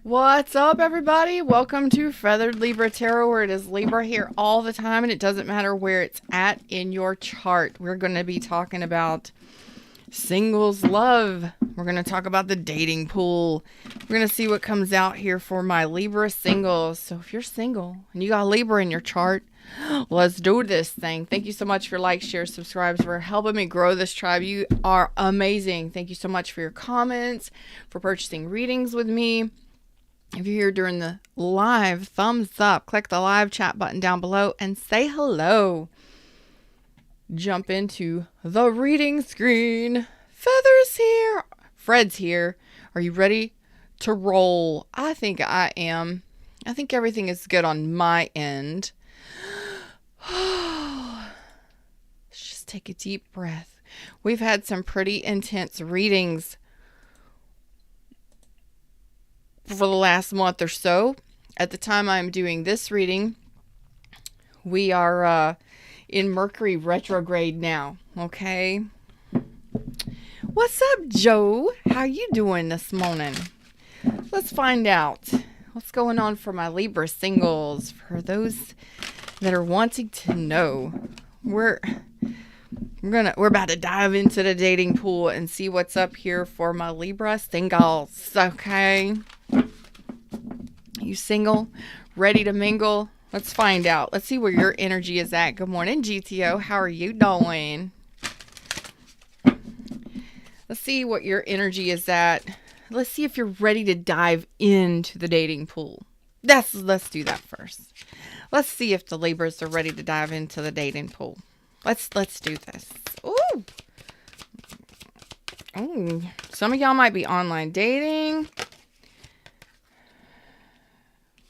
What's up, everybody? Welcome to Feathered Libra Tarot, where it is Libra here all the time, and it doesn't matter where it's at in your chart. We're going to be talking about singles love. We're going to talk about the dating pool. We're going to see what comes out here for my Libra singles. So if you're single and you got Libra in your chart, let's do this thing. Thank you so much for likes, shares, subscribes, for helping me grow this tribe. You are amazing. Thank you so much for your comments, for purchasing readings with me. If you're here during the live, thumbs up, click the live chat button down below and say hello. Jump into the reading screen. Feathers here. Fred's here. Are you ready to roll? I think I am. I think everything is good on my end. Let's just take a deep breath. We've had some pretty intense readings for the last month or so. At the time I'm doing this reading, we are in Mercury retrograde now. Okay. What's up, Joe? How you doing this morning? Let's find out what's going on for my Libra singles. For those that are wanting to know, we're about to dive into the dating pool and see what's up here for my Libra singles. Okay. You single? Ready to mingle? Let's find out. Let's see where your energy is at. Good morning, GTO. How are you doing? Let's see what your energy is at. Let's see if you're ready to dive into the dating pool. Let's do that first. Let's see if the Libras are ready to dive into the dating pool. Let's do this. Ooh. Ooh. Some of y'all might be online dating.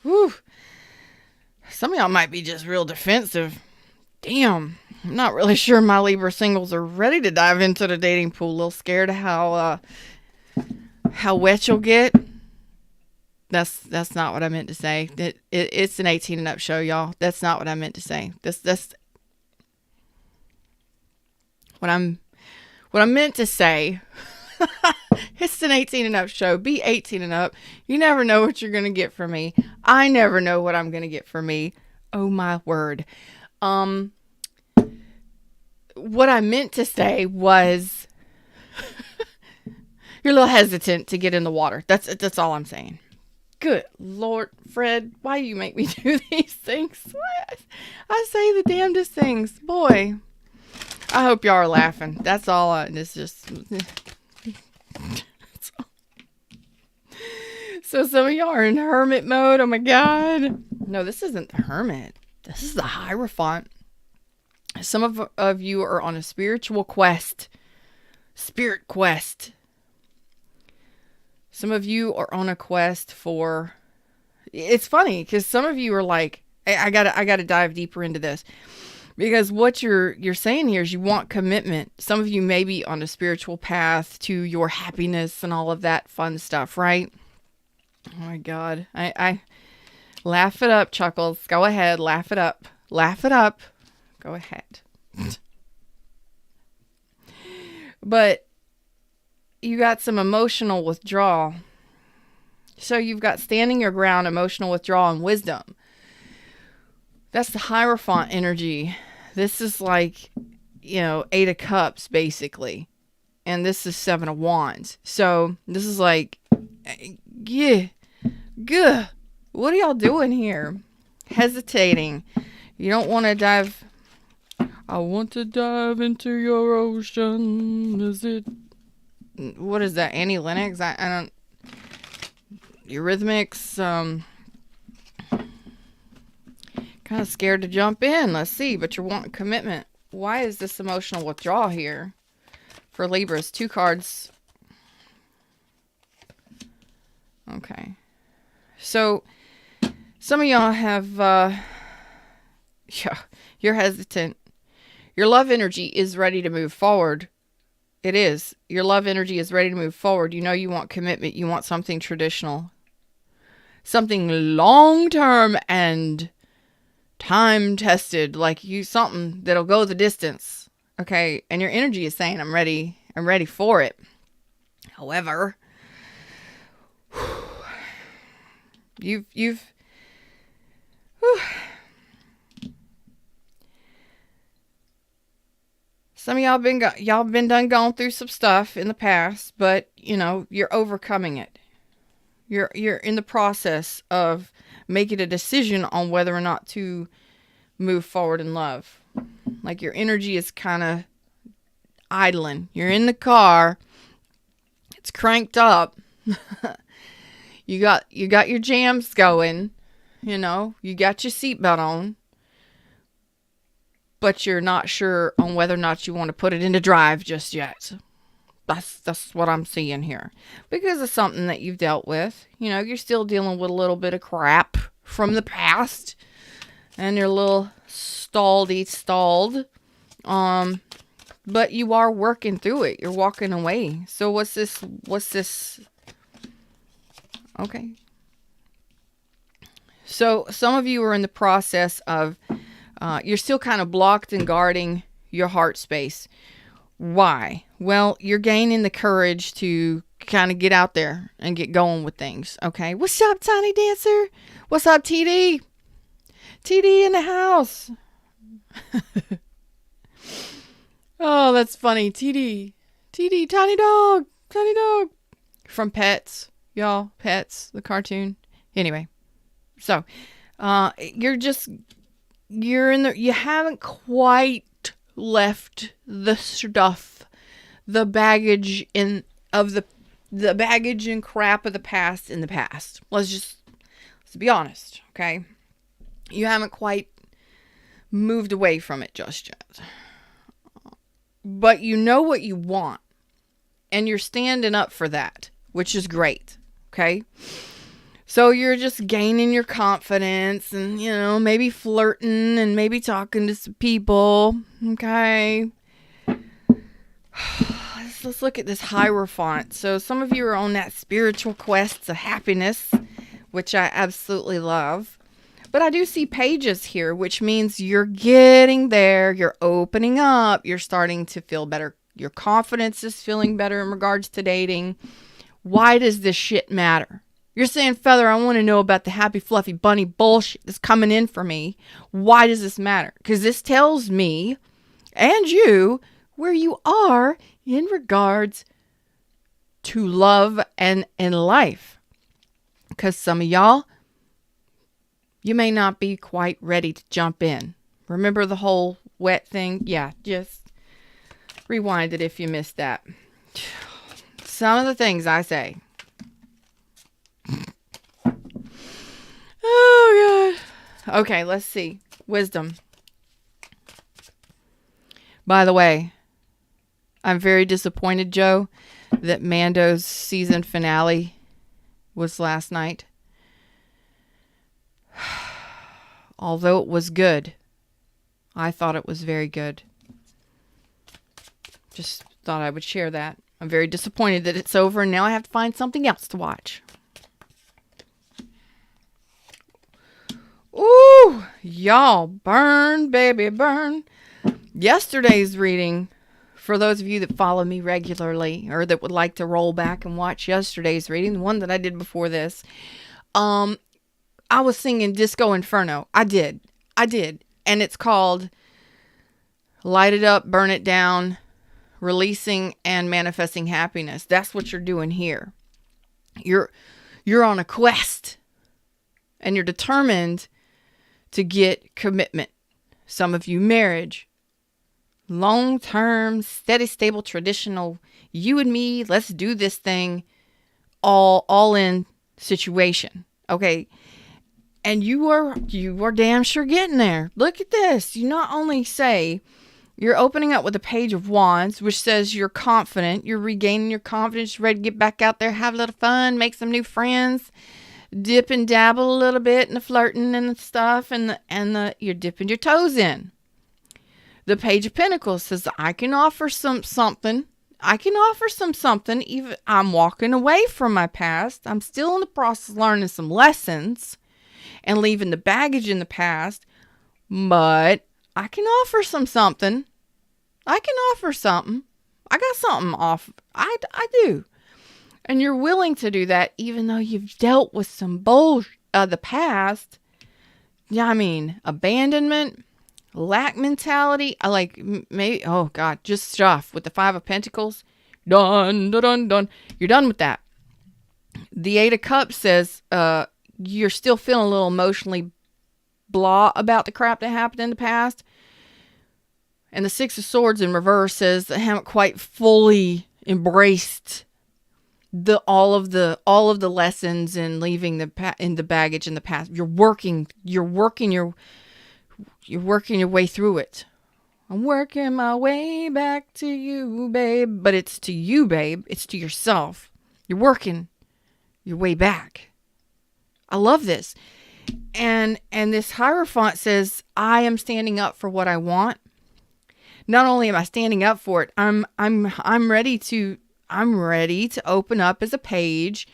Whew. Some of y'all might be just real defensive. Damn. I'm not really sure my Libra singles are ready to dive into the dating pool. A little scared of how wet you'll get. That's not what I meant to say. It's an 18 and up show, y'all. That's not what I meant to say. That's what I meant to say. It's an 18 and up show. Be 18 and up. You never know what you're going to get from me. I never know what I'm going to get from me. Oh my word. What I meant to say was you're a little hesitant to get in the water. That's all I'm saying. Good Lord, Fred, why you make me do these things? I say the damnedest things. Boy, I hope y'all are laughing. That's all. It's just... So some of y'all are in hermit mode. Oh my God. No, this isn't the hermit. This is the Hierophant. Some of you are on a spiritual quest. Spirit quest. Some of you are on a quest for... It's funny because some of you are like, hey, I gotta dive deeper into this. Because what you're saying here is you want commitment. Some of you may be on a spiritual path to your happiness and all of that fun stuff, right? Oh my God. I laugh it up, Chuckles. Go ahead. Laugh it up. Laugh it up. Go ahead. But you got some emotional withdrawal. So you've got standing your ground, emotional withdrawal, and wisdom. That's the Hierophant energy. This is like, 8 of Cups, basically. And this is 7 of Wands. So this is like, yeah. Good. What are y'all doing here? Hesitating. You don't want to dive. I want to dive into your ocean. Is it? What is that? Annie Lennox? I don't. Eurythmics. Kind of scared to jump in. Let's see. But you're wanting commitment. Why is this emotional withdrawal here? For Libras. 2 cards. Okay. So, some of y'all have, you're hesitant. Your love energy is ready to move forward. It is. Your love energy is ready to move forward. You know you want commitment. You want something traditional. Something long-term and time-tested. Like something that'll go the distance. Okay? And your energy is saying, I'm ready for it. However... You've whew. Some of y'all been done gone through some stuff in the past, but you're overcoming it. You're in the process of making a decision on whether or not to move forward in love. Like your energy is kind of idling. You're in the car. It's cranked up. You got your jams going. You got your seatbelt on. But you're not sure on whether or not you want to put it into drive just yet. That's what I'm seeing here. Because of something that you've dealt with. You're still dealing with a little bit of crap from the past. And you're a little stalled. But you are working through it. You're walking away. So what's this? Okay. So some of you are in the process of, you're still kind of blocked and guarding your heart space. Why? Well, you're gaining the courage to kind of get out there and get going with things. Okay. What's up, Tiny Dancer? What's up, TD? TD in the house. Oh, that's funny. TD, tiny dog. From Pets, y'all. Pets, the cartoon. Anyway. So, you haven't quite left the stuff, the baggage the baggage and crap of the past in the past. Let's be honest, okay? You haven't quite moved away from it just yet. But you know what you want, and you're standing up for that, which is great, okay? So you're just gaining your confidence and, maybe flirting and maybe talking to some people. Okay. Let's look at this Hierophant. So some of you are on that spiritual quest of happiness, which I absolutely love. But I do see pages here, which means you're getting there. You're opening up. You're starting to feel better. Your confidence is feeling better in regards to dating. Why does this shit matter? You're saying, Feather, I want to know about the happy, fluffy bunny bullshit that's coming in for me. Why does this matter? Because this tells me and you where you are in regards to love and life. Because some of y'all, you may not be quite ready to jump in. Remember the whole wet thing? Yeah, just rewind it if you missed that. Some of the things I say. Oh, God. Okay, let's see. Wisdom. By the way, I'm very disappointed, Joe, that Mando's season finale was last night. Although it was good, I thought it was very good. Just thought I would share that. I'm very disappointed that it's over and now I have to find something else to watch. Ooh, y'all, burn, baby, burn. Yesterday's reading, for those of you that follow me regularly or that would like to roll back and watch yesterday's reading, the one that I did before this, I was singing Disco Inferno. I did. And it's called Light It Up, Burn It Down, Releasing and Manifesting Happiness. That's what you're doing here. You're on a quest and you're determined to get commitment. Some of you marriage, long-term, steady, stable, traditional, you and me, let's do this thing, all in situation. Okay. And you are damn sure getting there. Look at this. You not only say you're opening up with a Page of Wands, which says you're confident, you're regaining your confidence, you're ready to get back out there, have a little fun, make some new friends, dip and dabble a little bit in the flirting and the stuff, and you're dipping your toes in. The Page of Pentacles says I can offer something. Even I'm walking away from my past. I'm still in the process of learning some lessons and leaving the baggage in the past, but I can offer something. I got something off. I do. And you're willing to do that even though you've dealt with some bullshit. the past. Yeah, I mean, abandonment, lack mentality. I like, maybe, oh God, just stuff with the Five of Pentacles. Done, done, done, done. You're done with that. The Eight of Cups says you're still feeling a little emotionally blah about the crap that happened in the past. And the Six of Swords in reverse says they haven't quite fully embraced all of the lessons and leaving the baggage in the past. You're working your way through it. I'm working my way back to you, babe. But it's to you, babe. It's to yourself. You're working your way back. I love this. And this Hierophant says, I am standing up for what I want. Not only am I standing up for it, I'm ready to open up as a page.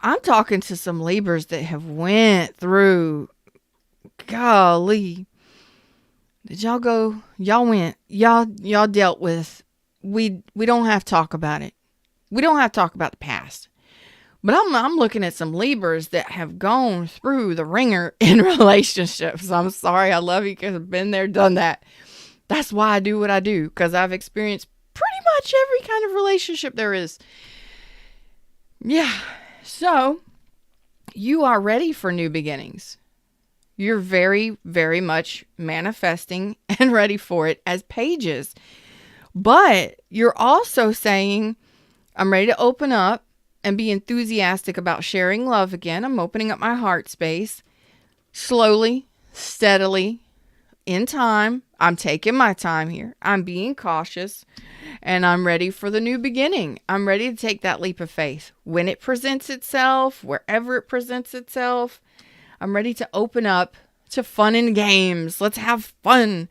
I'm talking to some Libras that have went through, golly. Did y'all go? Y'all dealt with, we don't have to talk about it. We don't have to talk about the past. But I'm looking at some Libras that have gone through the ringer in relationships. I'm sorry, I love you because I've been there, done that. That's why I do what I do, because I've experienced pretty much every kind of relationship there is. Yeah, so you are ready for new beginnings. You're very, very much manifesting and ready for it as pages. But you're also saying, I'm ready to open up and be enthusiastic about sharing love again. I'm opening up my heart space slowly, steadily, in time. I'm taking my time here. I'm being cautious, and I'm ready for the new beginning. I'm ready to take that leap of faith when it presents itself, wherever it presents itself. I'm ready to open up to fun and games. Let's have fun.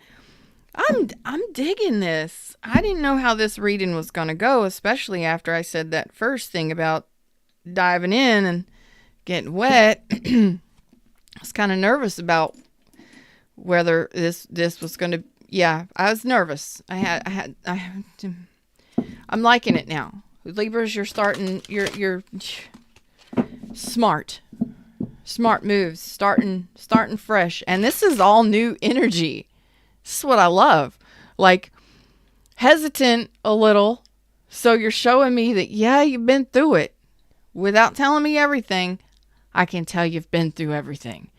I'm digging this. I didn't know how this reading was going to go, especially after I said that first thing about diving in and getting wet. I was kind of nervous about whether this was going to, yeah, I was nervous. I'm liking it now. Libras, you're smart moves, starting fresh. And this is all new energy. This is what I love. Like, hesitant a little. So you're showing me that, yeah, you've been through it. Without telling me everything, I can tell you've been through everything.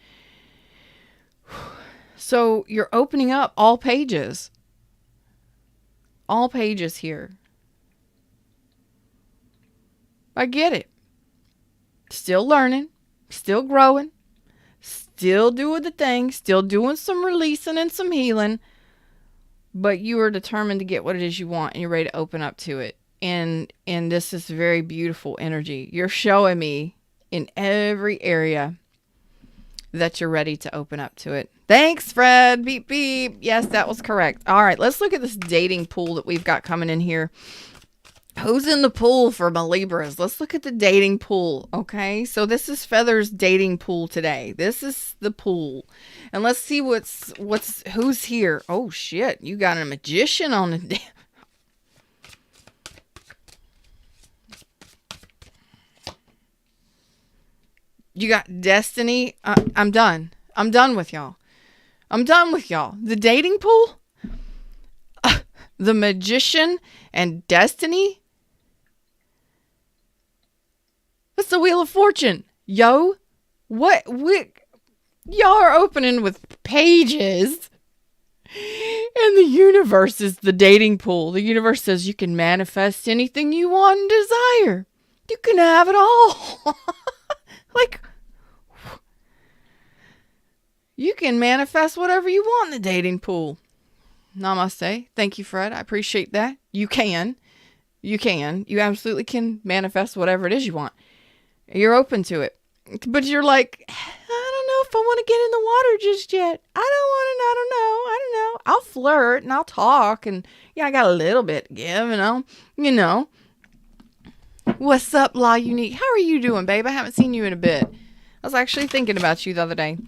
So you're opening up all pages. All pages here. I get it. Still learning. Still growing. Still doing the thing. Still doing some releasing and some healing. But you are determined to get what it is you want, and you're ready to open up to it. And this is very beautiful energy. You're showing me in every area that you're ready to open up to it. Thanks, Fred. Beep, beep. Yes, that was correct. All right, let's look at this dating pool that we've got coming in here. Who's in the pool for my Libras? Let's look at the dating pool, okay? So this is Feather's dating pool today. This is the pool. And let's see who's here. Oh, shit. You got a magician on the... You got Destiny. I'm done. I'm done with y'all. The dating pool? The Magician and Destiny? That's the Wheel of Fortune. Yo, what? Y'all are opening with pages. And the universe is the dating pool. The universe says you can manifest anything you want and desire. You can have it all. Like, you can manifest whatever you want in the dating pool. Namaste. Thank you, Fred. I appreciate that. You can. You absolutely can manifest whatever it is you want. You're open to it. But you're like, I don't know if I want to get in the water just yet. I don't know. I'll flirt and I'll talk. And yeah, I got a little bit to give, you know. What's up, La Unique? How are you doing, babe? I haven't seen you in a bit. I was actually thinking about you the other day.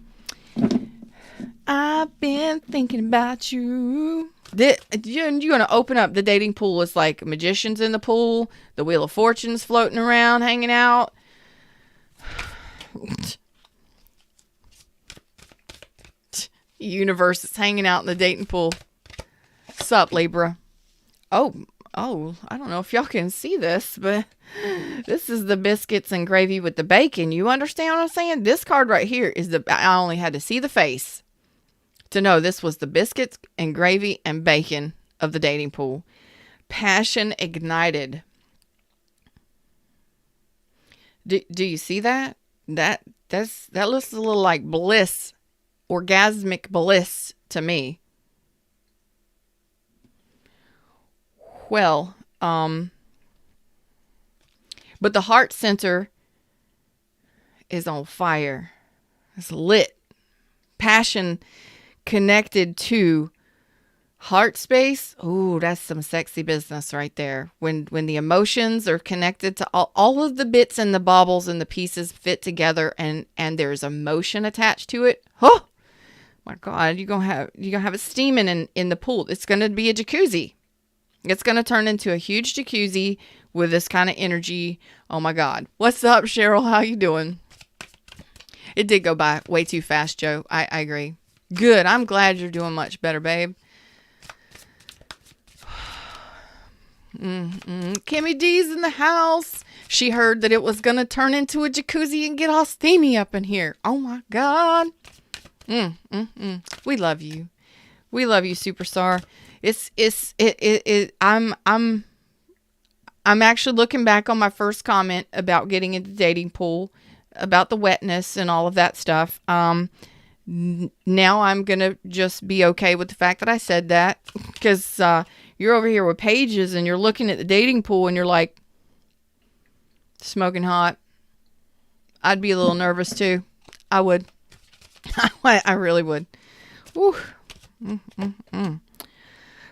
I've been thinking about you. You're going to open up the dating pool. It's like magicians in the pool. The Wheel of Fortune's floating around, hanging out. Universe is hanging out in the dating pool. Sup, Libra? Oh, I don't know if y'all can see this, but this is the biscuits and gravy with the bacon. You understand what I'm saying? This card right here is I only had to see the face to know this was the biscuits and gravy and bacon of the dating pool. Passion ignited. Do you see that? That looks a little like bliss, orgasmic bliss to me. Well, but the heart center is on fire. It's lit. Passion connected to heart space. Ooh, that's some sexy business right there. When the emotions are connected to all of the bits and the baubles and the pieces fit together, and there's emotion attached to it. Oh my God, you're gonna have it steaming in the pool. It's gonna be a jacuzzi. It's gonna turn into a huge jacuzzi with this kind of energy. Oh my God. What's up, Cheryl? How you doing? It did go by way too fast, Joe. I agree. Good. I'm glad you're doing much better, babe. Kimmy D's in the house. She heard that it was going to turn into a jacuzzi and get all steamy up in here. Oh my God. We love you. We love you, superstar. I'm actually looking back on my first comment about getting into the dating pool, about the wetness and all of that stuff. Now I'm going to just be okay with the fact that I said that, because you're over here with pages and you're looking at the dating pool and you're like, smoking hot. I'd be a little nervous too. I would. I really would. Woo.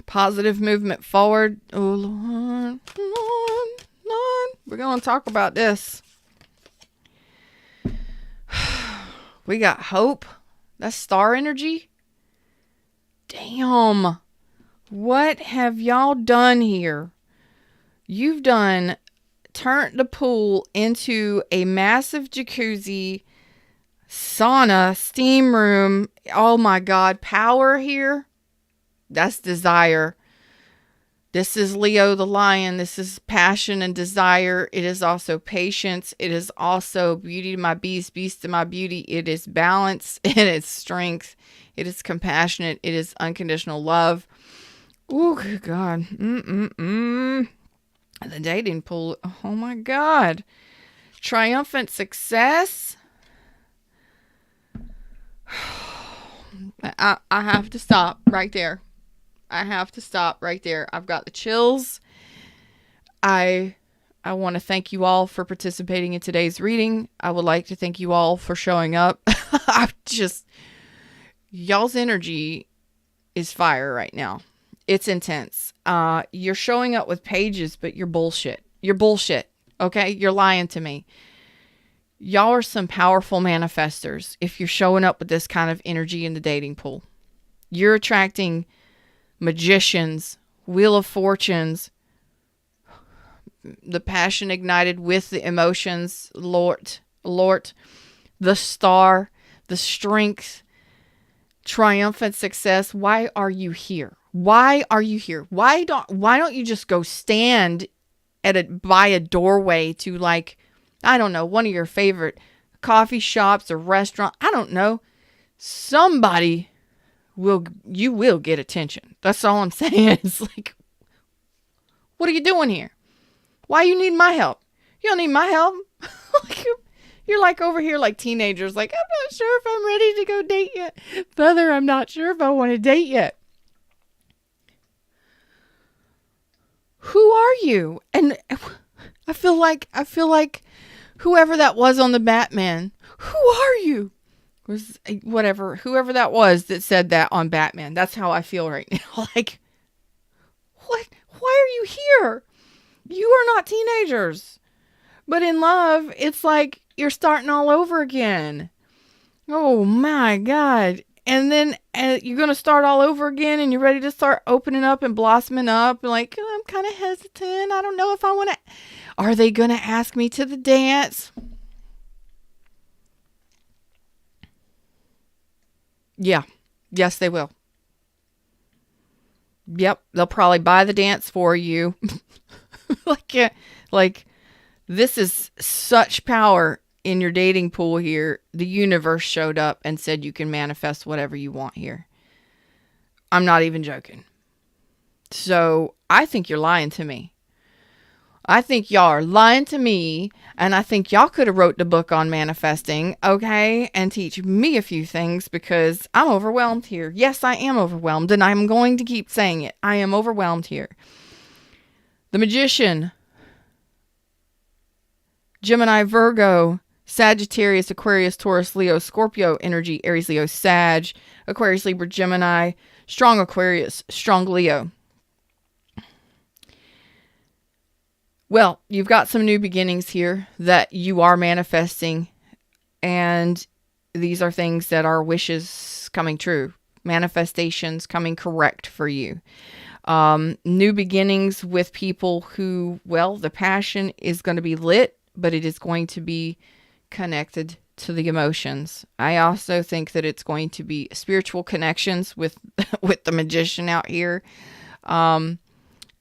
Positive movement forward. Oh, Lord, Lord, Lord. We're going to talk about this. We got hope. That's star energy. Damn. What have y'all done here? You've turned the pool into a massive jacuzzi, sauna, steam room. Oh my God. Power here. That's desire. This is Leo the lion. This is passion and desire. It is also patience. It is also beauty to my beast, beast to my beauty. It is balance. It is strength. It is compassionate. It is unconditional love. Oh, good God. The dating pool. Oh, my God. Triumphant success. I have to stop right there. I have to stop right there. I've got the chills. I want to thank you all for participating in today's reading. I would like to thank you all for showing up. Y'all's energy is fire right now. It's intense. You're showing up with pages, but you're bullshit. You're bullshit. Okay? You're lying to me. Y'all are some powerful manifestors if you're showing up with this kind of energy in the dating pool. You're attracting magicians, Wheel of Fortunes, the passion ignited with the emotions, Lord, the star, the strength, triumphant success. Why are you here? Why are you here? Why don't you just go stand by a doorway to, like, I don't know, one of your favorite coffee shops or restaurant? I don't know. You will get attention. That's all I'm saying. It's like, what are you doing here? Why you need my help? You don't need my help. You're like over here like teenagers, like, I'm not sure if I'm ready to go date yet. Brother, I'm not sure if I want to date yet. Who are you? And I feel like whoever that was on the Batman, who are you? Whoever that was that said that on Batman. That's how I feel right now. Like, what? Why are you here? You are not teenagers. But in love, it's like you're starting all over again. Oh my God. And then you're going to start all over again and you're ready to start opening up and blossoming up. Like, oh, I'm kind of hesitant. I don't know if I want to. Are they going to ask me to the dance? Yeah. Yes, they will. Yep. They'll probably buy the dance for you. Like, this is such power in your dating pool here. The universe showed up and said you can manifest whatever you want here. I'm not even joking. So I think you're lying to me. I think y'all are lying to me, and I think y'all could have wrote the book on manifesting, okay, and teach me a few things because I'm overwhelmed here. Yes, I am overwhelmed, and I'm going to keep saying it. I am overwhelmed here. The Magician, Gemini, Virgo, Sagittarius, Aquarius, Taurus, Leo, Scorpio energy, Aries, Leo, Sag, Aquarius, Libra, Gemini, strong Aquarius, strong Leo. Well, you've got some new beginnings here that you are manifesting, and these are things that are wishes coming true, manifestations coming correct for you. New beginnings with people who, well, the passion is going to be lit, but it is going to be connected to the emotions. I also think that it's going to be spiritual connections with with the Magician out here.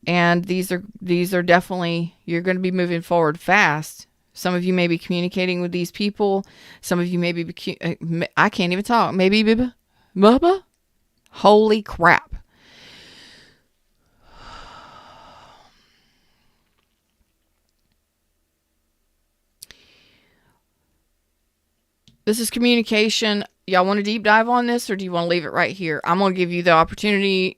And these are definitely, you're going to be moving forward fast. Some of you may be communicating with these people. Some of you may be, I can't even talk. Maybe, bubba. Holy crap. This is communication. Y'all want to deep dive on this, or do you want to leave it right here? I'm going to give you the opportunity.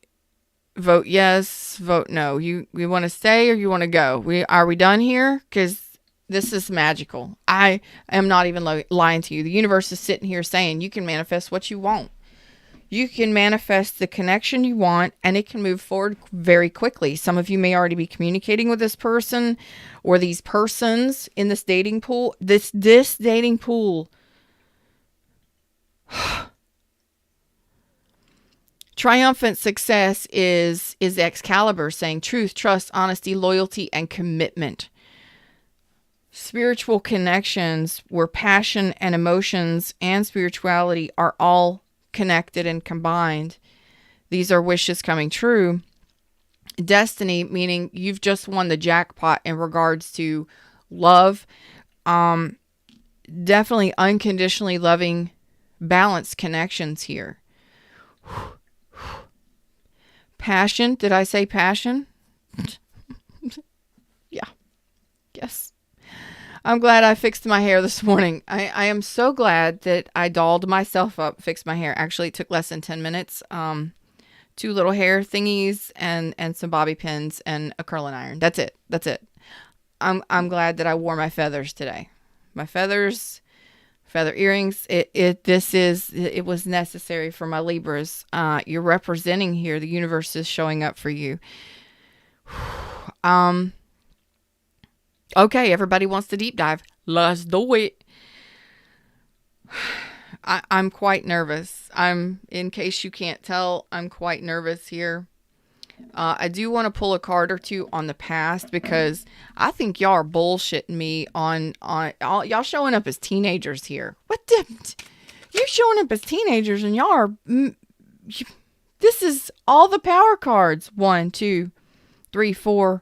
Vote yes, vote no. We want to stay or you want to go? Are we done here? Because this is magical. I am not even lying to you. The universe is sitting here saying you can manifest what you want. You can manifest the connection you want, and it can move forward very quickly. Some of you may already be communicating with this person or these persons in this dating pool. This dating pool. Triumphant success is Excalibur saying truth, trust, honesty, loyalty, and commitment. Spiritual connections where passion and emotions and spirituality are all connected and combined. These are wishes coming true. Destiny, meaning you've just won the jackpot in regards to love. Definitely unconditionally loving, balanced connections here. Passion. Did I say passion? Yeah. Yes. I'm glad I fixed my hair this morning. I am so glad that I dolled myself up, fixed my hair. Actually, it took less than 10 minutes. 2 little hair thingies and some bobby pins and a curling iron. That's it. I'm glad that I wore my feathers today. My feathers, feather earrings. It was necessary for my Libras. You're representing here. The universe is showing up for you. Okay, everybody wants to deep dive. Let's do it. I'm quite nervous. In case you can't tell, I'm quite nervous here. I do want to pull a card or two on the past because I think y'all are bullshitting me on y'all showing up as teenagers here. You showing up as teenagers and y'all are, this is all the power cards. 1, 2, 3, 4.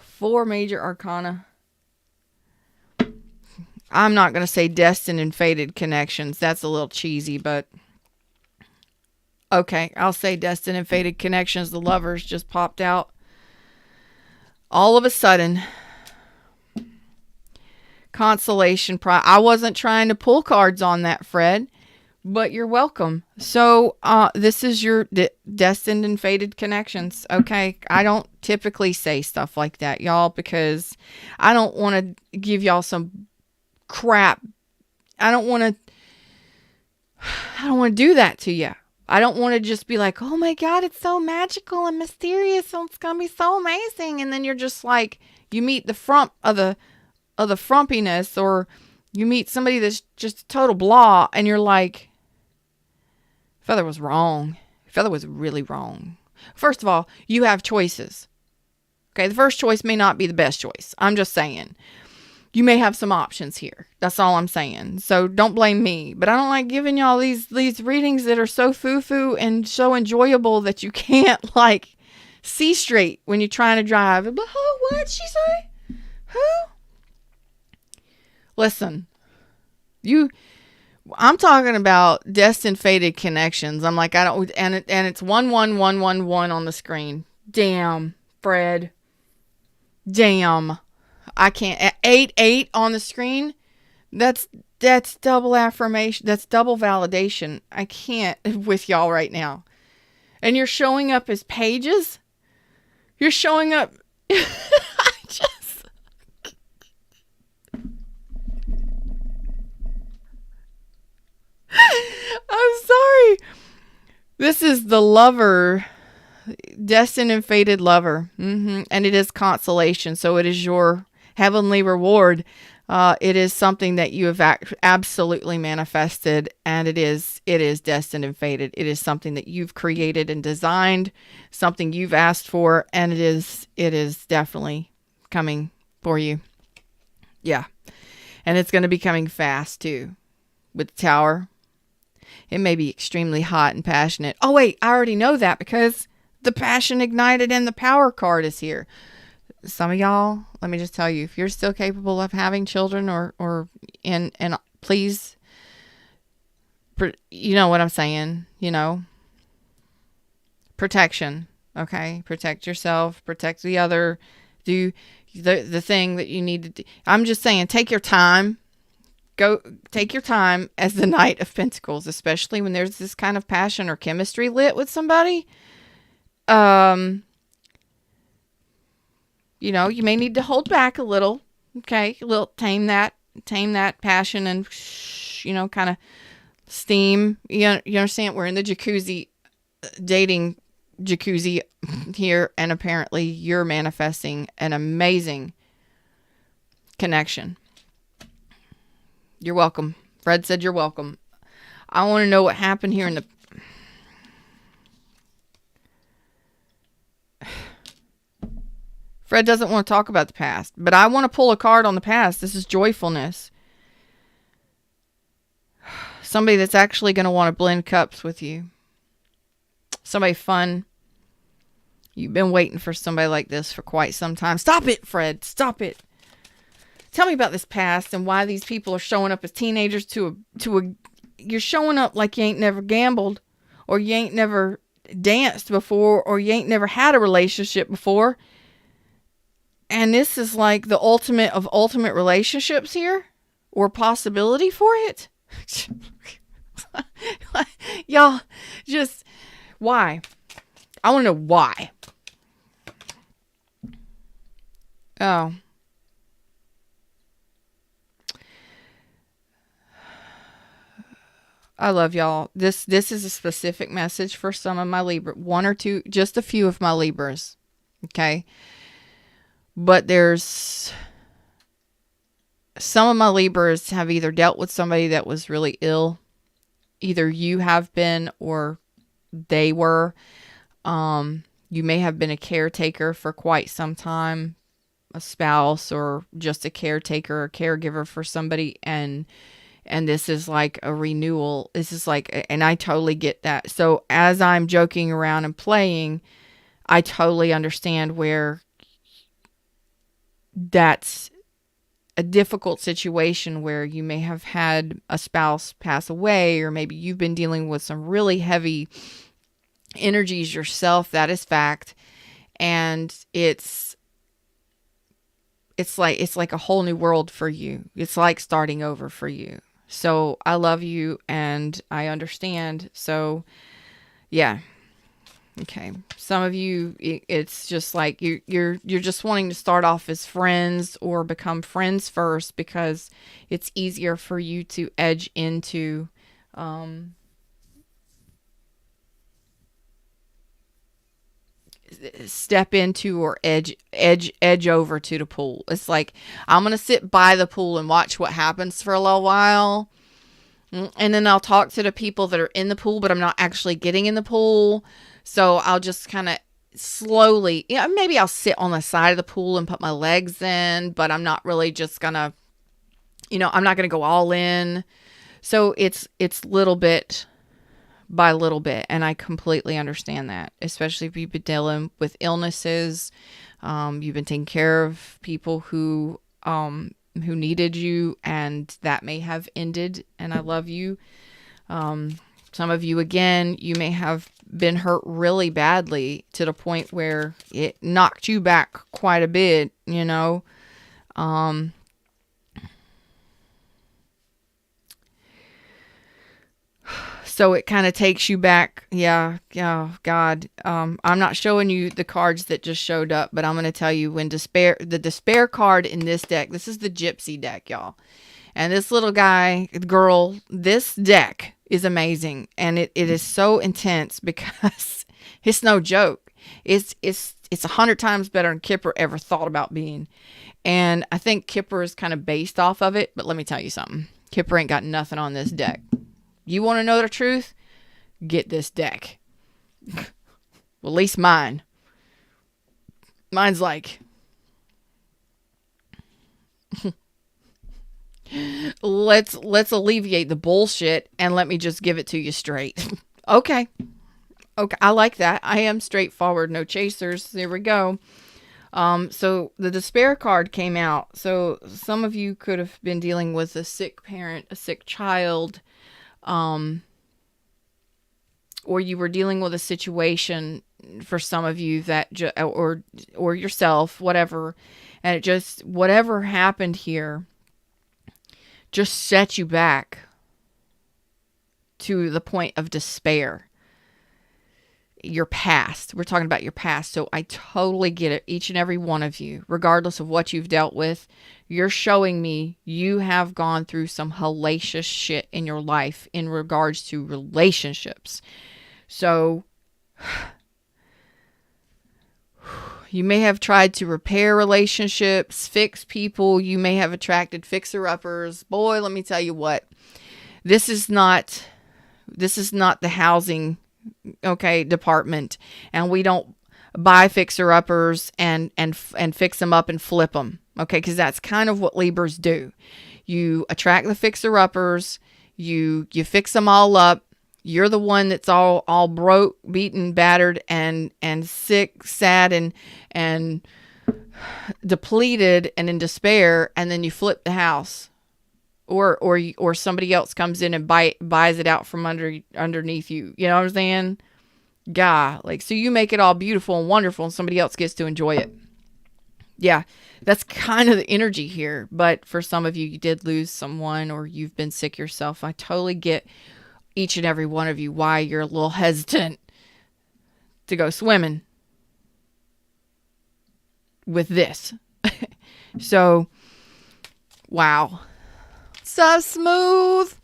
4 major arcana. I'm not going to say destined and fated connections. That's a little cheesy, but okay, I'll say destined and fated connections. The Lovers just popped out. All of a sudden, consolation prize. I wasn't trying to pull cards on that, Fred, but you're welcome. So, this is your destined and fated connections. Okay, I don't typically say stuff like that, y'all, because I don't want to give y'all some crap. I don't want to do that to you. I don't want to just be like, oh my God, it's so magical and mysterious. And it's going to be so amazing. And then you're just like, you meet the frump of the frumpiness, or you meet somebody that's just a total blah. And you're like, Feather was wrong. Feather was really wrong. First of all, you have choices. Okay. The first choice may not be the best choice. I'm just saying. you may have some options here. That's all I'm saying. So don't blame me. But I don't like giving y'all these readings that are so foo-foo and so enjoyable that you can't like see straight when you're trying to drive. But what'd she say? Who? Listen, I'm talking about destined fated connections. I'm like, I don't, and it's 11111 on the screen. Damn, Fred. Damn. I can't. 88 on the screen. That's double affirmation. That's double validation. I can't with y'all right now. And you're showing up as pages. You're showing up. I just. I'm sorry. This is the lover. Destined and fated lover. And it is consolation. So it is your heavenly reward. It is something that you have absolutely manifested, and it is destined and fated. It is something that you've created and designed, something you've asked for, and it is definitely coming for you. Yeah. And it's going to be coming fast too. With the Tower, it may be extremely hot and passionate. Oh wait, I already know that because the passion ignited and the power card is here. Some of y'all, let me just tell you, if you're still capable of having children and please, you know what I'm saying, protection, okay? Protect yourself, protect the other, do the thing that you need to do. I'm just saying, take your time. Go take your time as the Knight of Pentacles, especially when there's this kind of passion or chemistry lit with somebody. You may need to hold back a little, okay? A little tame that passion and, kind of steam. You understand? We're in the jacuzzi, dating jacuzzi here, and apparently you're manifesting an amazing connection. You're welcome. Fred said you're welcome. I want to know what happened here in the... Fred doesn't want to talk about the past, but I want to pull a card on the past. This is joyfulness. Somebody that's actually going to want to blend cups with you. Somebody fun. You've been waiting for somebody like this for quite some time. Stop it, Fred. Stop it. Tell me about this past and why these people are showing up as teenagers you're showing up like you ain't never gambled, or you ain't never danced before, or you ain't never had a relationship before. And this is like the ultimate of ultimate relationships here, or possibility for it. Y'all, just why? I want to know why. Oh. I love y'all. This is a specific message for some of my Libra, one or two, just a few of my Libras. Okay. But there's some of my Libras have either dealt with somebody that was really ill. Either you have been or they were. You may have been a caretaker for quite some time, a spouse or just a caretaker or caregiver for somebody. And this is like a renewal. This is like, and I totally get that. So as I'm joking around and playing, I totally understand where that's a difficult situation where you may have had a spouse pass away, or maybe you've been dealing with some really heavy energies yourself. That is fact. And it's like a whole new world for you. It's like starting over for you. So I love you and I understand. So yeah. Okay. Some of you, it's just like you're just wanting to start off as friends or become friends first because it's easier for you to edge into, step into or edge over to the pool. It's like, I'm going to sit by the pool and watch what happens for a little while. And then I'll talk to the people that are in the pool, but I'm not actually getting in the pool. So I'll just kind of slowly, maybe I'll sit on the side of the pool and put my legs in, but I'm not really just going to I'm not going to go all in. So it's little bit by little bit. And I completely understand that, especially if you've been dealing with illnesses. You've been taking care of people who needed you, and that may have ended. And I love you. Some of you, again, you may have been hurt really badly to the point where it knocked you back quite a bit, So it kind of takes you back. Yeah, God. I'm not showing you the cards that just showed up, but I'm going to tell you when the despair card in this deck, this is the Gypsy deck, y'all. And this little girl, this deck is amazing. And it is so intense because it's no joke. It's 100 times better than Kipper ever thought about being. And I think Kipper is kind of based off of it. But let me tell you something. Kipper ain't got nothing on this deck. You want to know the truth? Get this deck. Well, at least mine. Mine's like... let's alleviate the bullshit and let me just give it to you straight. Okay. I like that. I am straightforward, no chasers. There we go. So the despair card came out. So some of you could have been dealing with a sick parent, a sick child, or you were dealing with a situation for some of you that or yourself, whatever, and it just whatever happened here just set you back to the point of despair. Your past. We're talking about your past. So I totally get it. Each and every one of you, regardless of what you've dealt with, you're showing me you have gone through some hellacious shit in your life in regards to relationships. So you may have tried to repair relationships, fix people. You may have attracted fixer-uppers. Boy, let me tell you what. This is not the housing department, and we don't buy fixer-uppers and fix them up and flip them, because that's kind of what Libras do. You attract the fixer-uppers, you fix them all up. You're the one that's all broke, beaten, battered, and sick, sad, and depleted, and in despair, and then you flip the house. Or somebody else comes in and buys it out from underneath you. You know what I'm saying? So you make it all beautiful and wonderful, and somebody else gets to enjoy it. Yeah, that's kind of the energy here. But for some of you, you did lose someone, or you've been sick yourself. I totally get each and every one of you why you're a little hesitant to go swimming with this. So, wow. So smooth.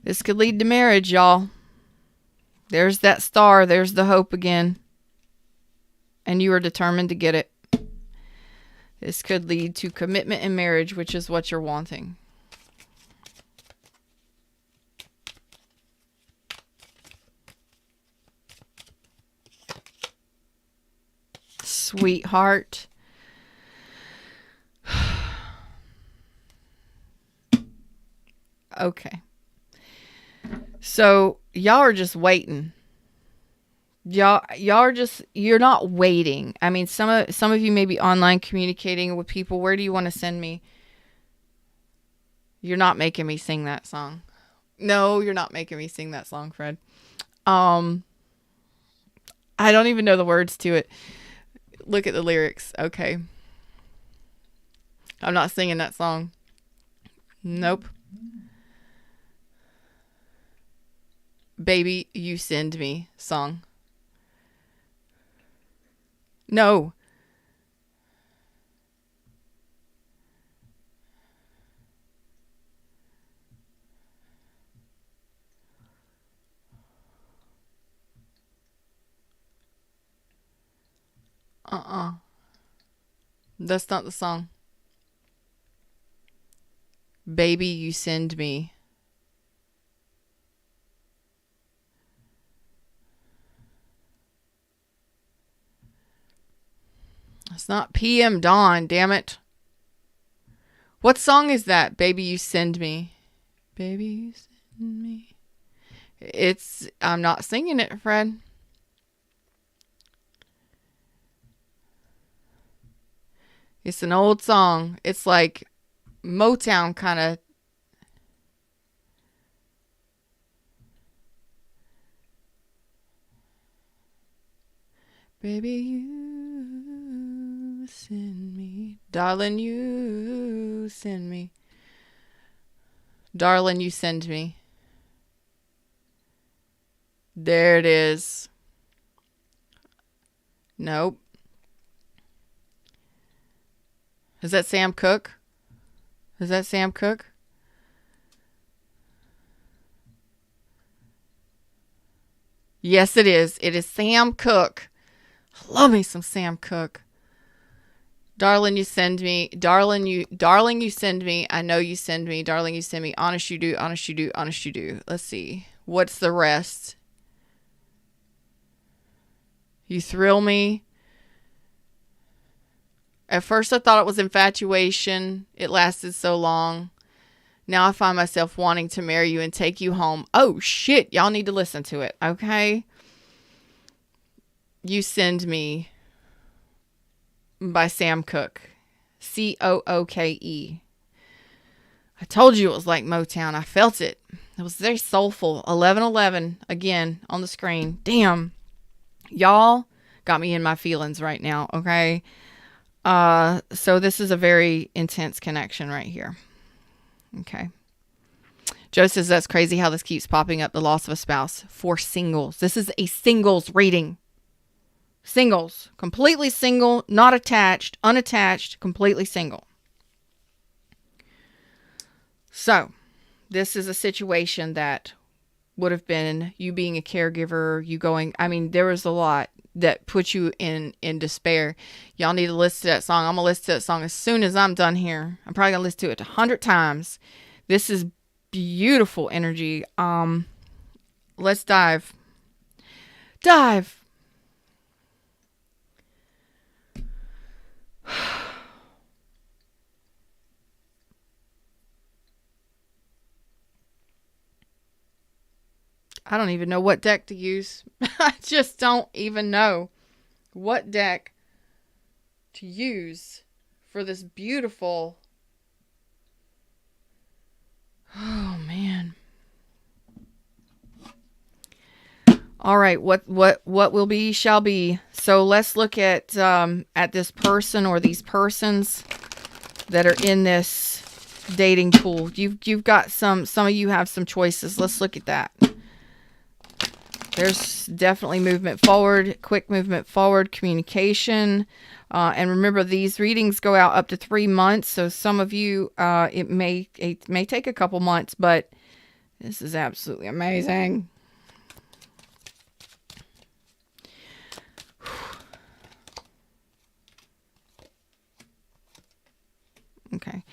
This could lead to marriage, y'all. There's that star. There's the hope again. And you are determined to get it. This could lead to commitment and marriage, which is what you're wanting. Sweetheart. Okay. So y'all are just waiting. Y'all are just, you're not waiting. I mean, some of you may be online communicating with people. Where do you want to send me? You're not making me sing that song. No, you're not making me sing that song, Fred. I don't even know the words to it. Look at the lyrics. Okay. I'm not singing that song. Nope. Baby, You Send Me song. No. That's not the song. Baby, You Send Me. It's not PM Dawn, damn it. What song is that? Baby, You Send Me. Baby, You Send Me. I'm not singing it, Fred. It's an old song. It's like Motown kind of. Baby, you send me. Darling, you send me. Darling, you send me. There it is. Nope. Is that Sam Cooke? Is that Sam Cooke? Yes, it is. It is Sam Cooke. Love me some Sam Cooke. Darling, you send me. Darling, you send me. I know you send me. Darling, you send me. Honest you do. Honest you do. Honest you do. Let's see. What's the rest? You thrill me. At first I thought it was infatuation. It lasted so long. Now I find myself wanting to marry you and take you home. Oh shit. Y'all need to listen to it. Okay. You Send Me by Sam Cooke. Cooke. I told you it was like Motown. I felt it. It was very soulful. 1111 again on the screen. Damn. Y'all got me in my feelings right now. Okay. So this is a very intense connection right here. Okay. Joe says that's crazy how this keeps popping up. The loss of a spouse for singles. This is a singles reading. Singles. Completely single, not attached, unattached, completely single. So, this is a situation that would have been you being a caregiver, you going, I mean, there was a lot that put you in despair. Y'all need to listen to that song. I'm going to listen to that song as soon as I'm done here. I'm probably going to listen to it 100 times. This is beautiful energy. Let's dive. Dive. I don't even know what deck to use. I just don't even know what deck to use for this beautiful. Oh man. All right, what will be shall be. So let's look at this person or these persons that are in this dating pool. You've got some of you have some choices. Let's look at that. There's definitely movement forward, quick movement forward, communication. And remember, these readings go out up to 3 months. So some of you, it may take a couple months, but this is absolutely amazing. Okay.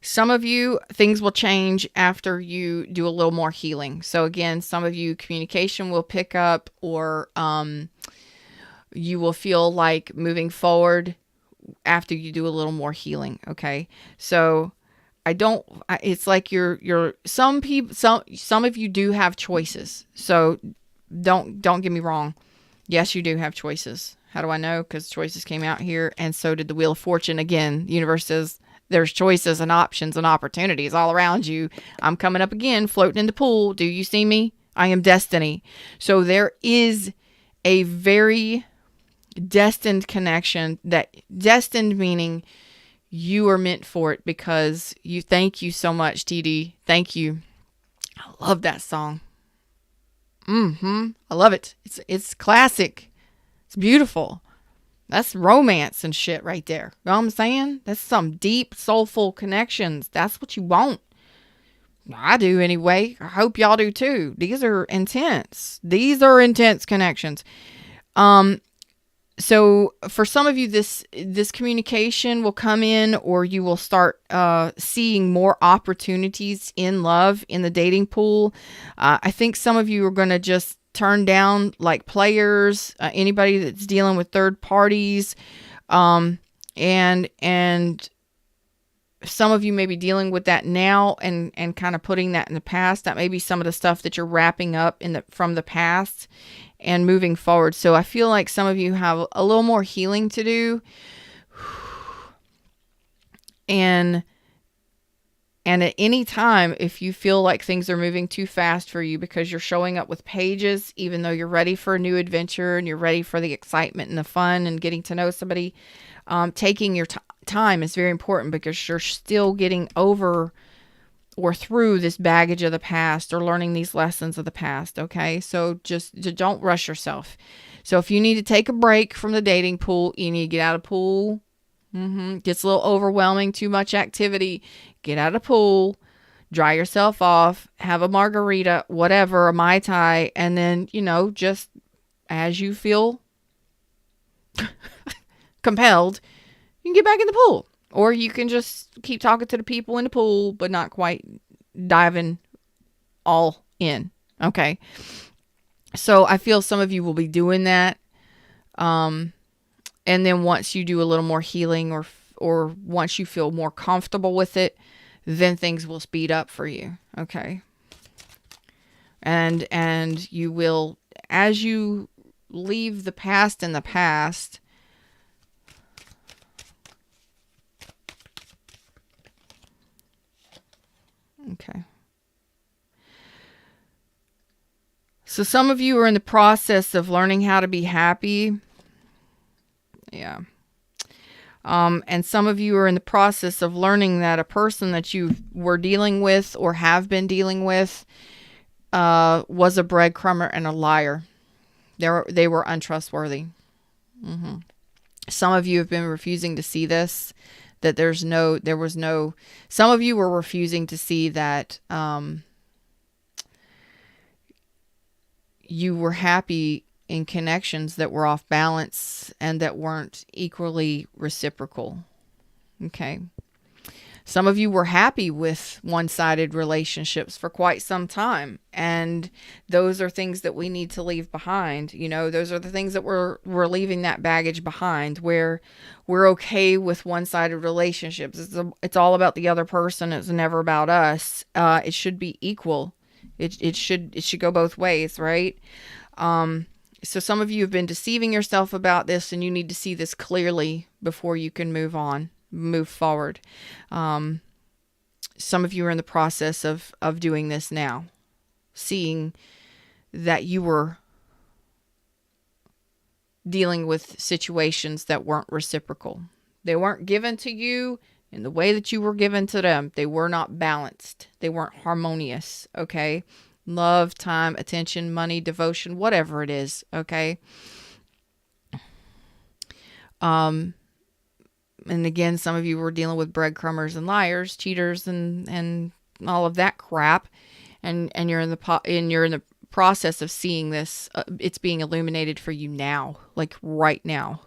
Some of you, things will change after you do a little more healing. So again, some of you, communication will pick up, or you will feel like moving forward after you do a little more healing. Okay. So it's like some of you do have choices. So don't get me wrong. Yes, you do have choices. How do I know? Because choices came out here, and so did the Wheel of Fortune. Again, the universe says there's choices and options and opportunities all around you. I'm coming up again, floating in the pool. Do you see me? I am destiny. So there is a very destined connection. That destined meaning you are meant for it, because you. Thank you so much, TD. Thank you. I love that song. I love it. It's classic. It's beautiful. That's romance and shit right there. You know what I'm saying? That's some deep, soulful connections. That's what you want. I do anyway. I hope y'all do too. These are intense. These are intense connections. So for some of you, this communication will come in, or you will start seeing more opportunities in love in the dating pool. I think some of you are going to just turn down like players, anybody that's dealing with third parties. And some of you may be dealing with that now and kind of putting that in the past. That may be some of the stuff that you're wrapping up from the past and moving forward. So I feel like some of you have a little more healing to do. And at any time, if you feel like things are moving too fast for you because you're showing up with pages, even though you're ready for a new adventure and you're ready for the excitement and the fun and getting to know somebody, taking your time is very important because you're still getting over or through this baggage of the past or learning these lessons of the past. Okay. So just don't rush yourself. So if you need to take a break from the dating pool, you need to get out of pool. Gets a little overwhelming, too much activity. Get out of pool, dry yourself off, have a margarita, whatever, a Mai Tai, and then, just as you feel compelled, you can get back in the pool. Or you can just keep talking to the people in the pool, but not quite diving all in. Okay. So I feel some of you will be doing that. And then once you do a little more healing or once you feel more comfortable with it, then things will speed up for you. Okay. And you will, as you leave the past in the past, okay. So some of you are in the process of learning how to be happy. Yeah. And some of you are in the process of learning that a person that you were dealing with or have been dealing with was a breadcrumber and a liar. They were untrustworthy. Some of you have been refusing to see this, that some of you were refusing to see that you were happy in connections that were off balance and that weren't equally reciprocal. Okay. Some of you were happy with one-sided relationships for quite some time. And those are things that we need to leave behind. Those are the things that we're leaving that baggage behind, where we're okay with one-sided relationships. It's all about the other person. It's never about us. It should be equal. It should go both ways, right? So some of you have been deceiving yourself about this, and you need to see this clearly before you can move forward. Some of you are in the process of doing this now, seeing that you were dealing with situations that weren't reciprocal. They weren't given to you in the way that you were given to them. They were not balanced. They weren't harmonious. Okay. Love, time, attention, money, devotion, whatever it is. Okay. And again, some of you were dealing with breadcrumbers and liars, cheaters, and all of that crap. And you're in the process of seeing this. It's being illuminated for you now, like right now.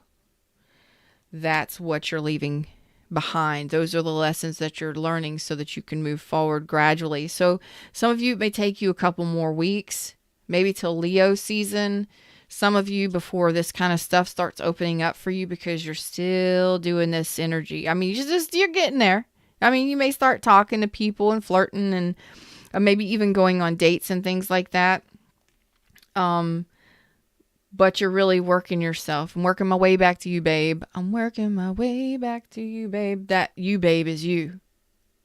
That's what you're leaving behind. Those are the lessons that you're learning so that you can move forward gradually. So some of you, it may take you a couple more weeks, maybe till Leo season. Some of you before this kind of stuff starts opening up for you because you're still doing this energy. I mean, you're getting there. I mean, you may start talking to people and flirting and maybe even going on dates and things like that. But you're really working yourself. I'm working my way back to you, babe. I'm working my way back to you, babe. That you, babe, is you.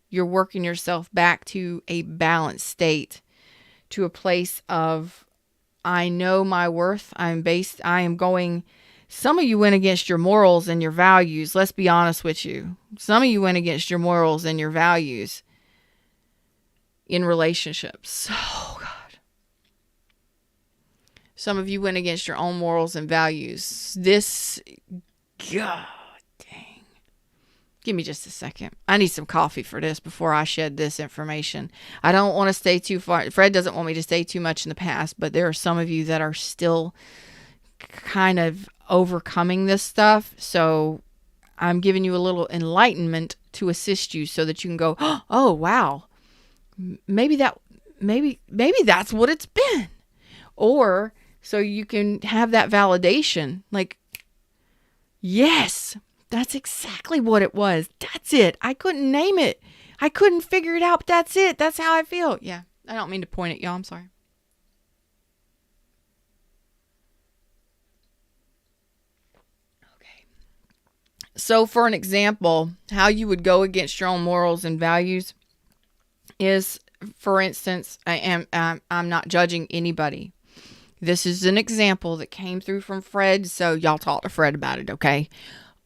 You're working yourself back to a balanced state, to a place of, I know my worth. I am going. Some of you went against your morals and your values. Let's be honest with you. Some of you went against your morals and your values in relationships. Oh, God. Some of you went against your own morals and values. God dang. Give me just a second. I need some coffee for this before I shed this information. I don't want to stay too far. Fred doesn't want me to stay too much in the past, but there are some of you that are still kind of overcoming this stuff. So I'm giving you a little enlightenment to assist you so that you can go, oh, wow. Maybe that's what it's been. Or so you can have that validation. Like, yes, That's exactly what it was. That's it. I couldn't name it. I couldn't figure it out, but that's it. That's how I feel. Yeah. I don't mean to point at y'all. I'm sorry. Okay. So, for an example, how you would go against your own morals and values is, for instance, I'm not judging anybody. This is an example that came through from Fred, so y'all talk to Fred about it, okay?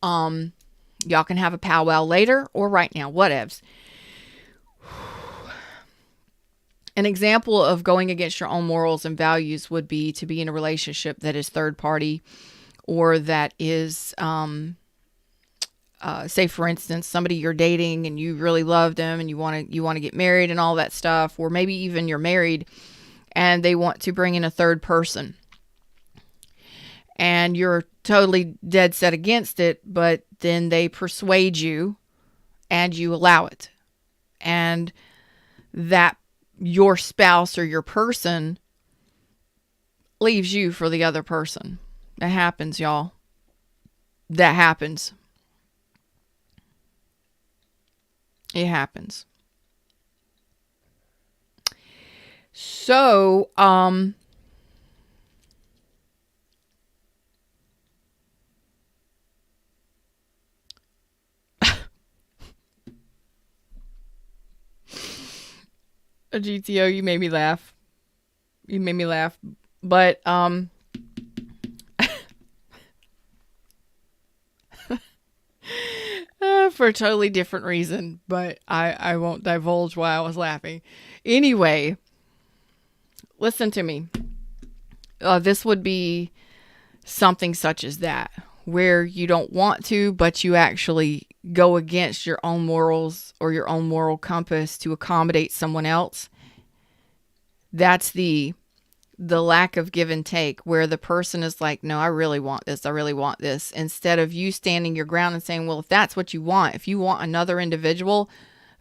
Y'all can have a powwow later or right now, whatevs. An example of going against your own morals and values would be to be in a relationship that is third party, or that is, say for instance, somebody you're dating and you really love them and you want to get married and all that stuff, or maybe even you're married and they want to bring in a third person. And you're totally dead set against it, but then they persuade you and you allow it. And that your spouse or your person leaves you for the other person. That happens, y'all. That happens. It happens. So, a GTO, you made me laugh. You made me laugh. But, for a totally different reason, but I won't divulge why I was laughing. Anyway, listen to me. This would be something such as that, where you don't want to, but you actually go against your own morals or your own moral compass to accommodate someone else. That's the lack of give and take, where the person is like, no, I really want this. I really want this. Instead of you standing your ground and saying, well, if that's what you want, if you want another individual,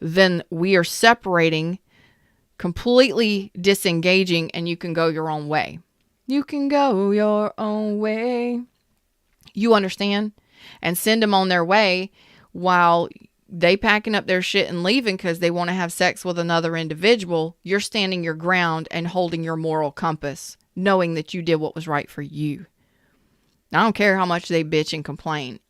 then we are separating, completely disengaging, and you can go your own way. You can go your own way. You understand? And send them on their way while they packing up their shit and leaving because they want to have sex with another individual. You're standing your ground and holding your moral compass, knowing that you did what was right for you. I don't care how much they bitch and complain.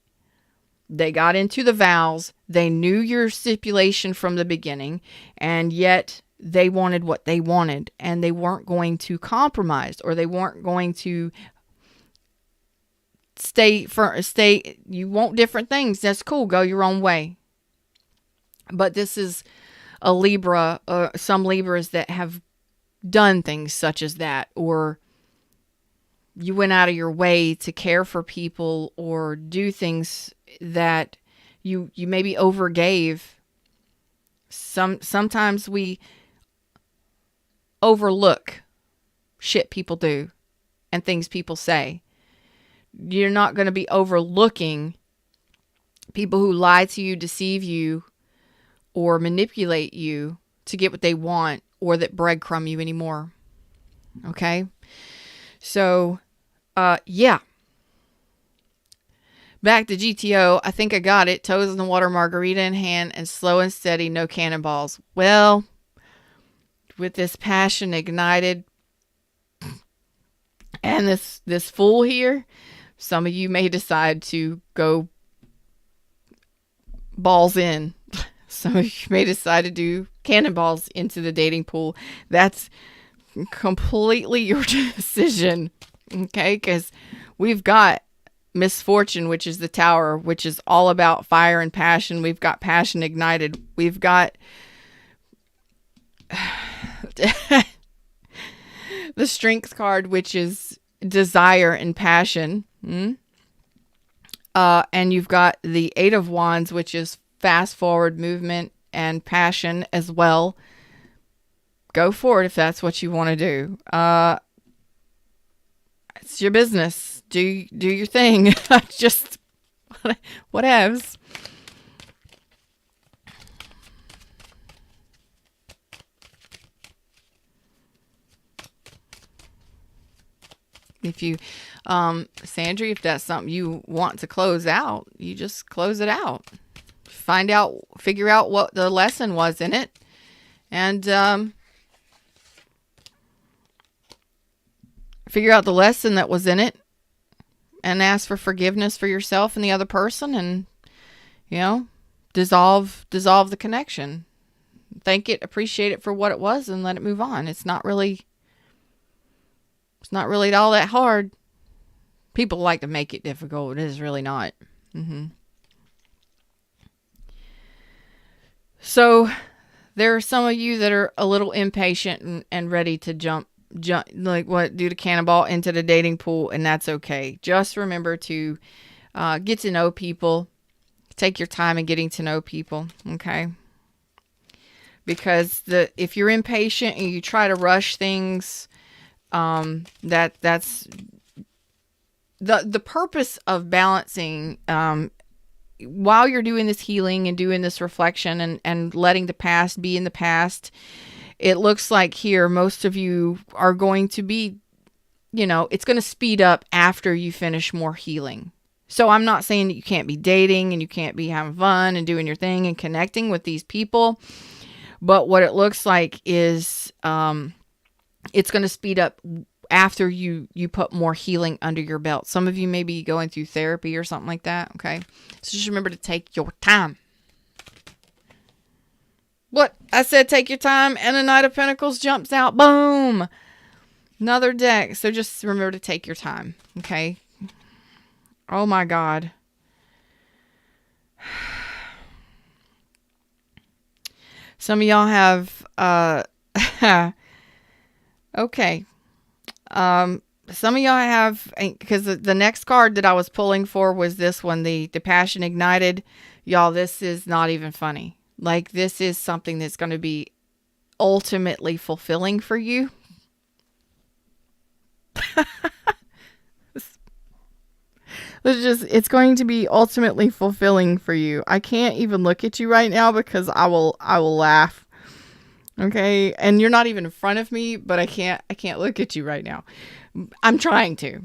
They got into the vows. They knew your stipulation from the beginning, and yet they wanted what they wanted, and they weren't going to compromise, or they weren't going to stay. You want different things. That's cool. Go your own way. But this is a Libra, some Libras that have done things such as that, or you went out of your way to care for people or do things that you maybe overgave. Sometimes we overlook shit people do and things people say. You're not going to be overlooking people who lie to you, deceive you, or manipulate you to get what they want, or that breadcrumb you anymore. Okay? So, yeah. Back to GTO. I think I got it. Toes in the water, margarita in hand, and slow and steady, no cannonballs. Well, with this passion ignited and this fool here, some of you may decide to go balls in. Some of you may decide to do cannonballs into the dating pool. That's completely your decision. Okay? Because we've got misfortune, which is the tower, which is all about fire and passion. We've got passion ignited. We've got the strength card, which is desire and passion. And you've got the 8 of Wands, which is fast forward movement and passion as well. Go for it if that's what you want to do. It's your business. Do your thing. Just whatevs. If you, Sandry, if that's something you want to close out, you just close it out. Figure out what the lesson was in it, and figure out the lesson that was in it, and ask for forgiveness for yourself and the other person, and dissolve the connection. Thank it, appreciate it for what it was, and let it move on. It's not really all that hard. People like to make it difficult. It is really not. So there are some of you that are a little impatient and ready to jump, do the cannonball into the dating pool, and that's okay. Just remember to get to know people. Take your time in getting to know people, okay? Because if you're impatient and you try to rush things, that's the purpose of balancing. While you're doing this healing and doing this reflection and letting the past be in the past, it looks like here most of you are going to be, it's going to speed up after you finish more healing. So I'm not saying that you can't be dating and you can't be having fun and doing your thing and connecting with these people. But what it looks like is it's going to speed up after you put more healing under your belt. Some of you may be going through therapy or something like that, okay? So just remember to take your time. What? I said take your time, and the Knight of Pentacles jumps out. Boom! Another deck. So just remember to take your time, okay? Oh my God. Some of y'all have, okay. Some of y'all have, because the next card that I was pulling for was this one, the Passion Ignited. Y'all, this is not even funny. Like, this is something that's going to be ultimately fulfilling for you. It's going to be ultimately fulfilling for you. I can't even look at you right now because I will laugh. Okay. And you're not even in front of me, but I can't look at you right now. I'm trying to.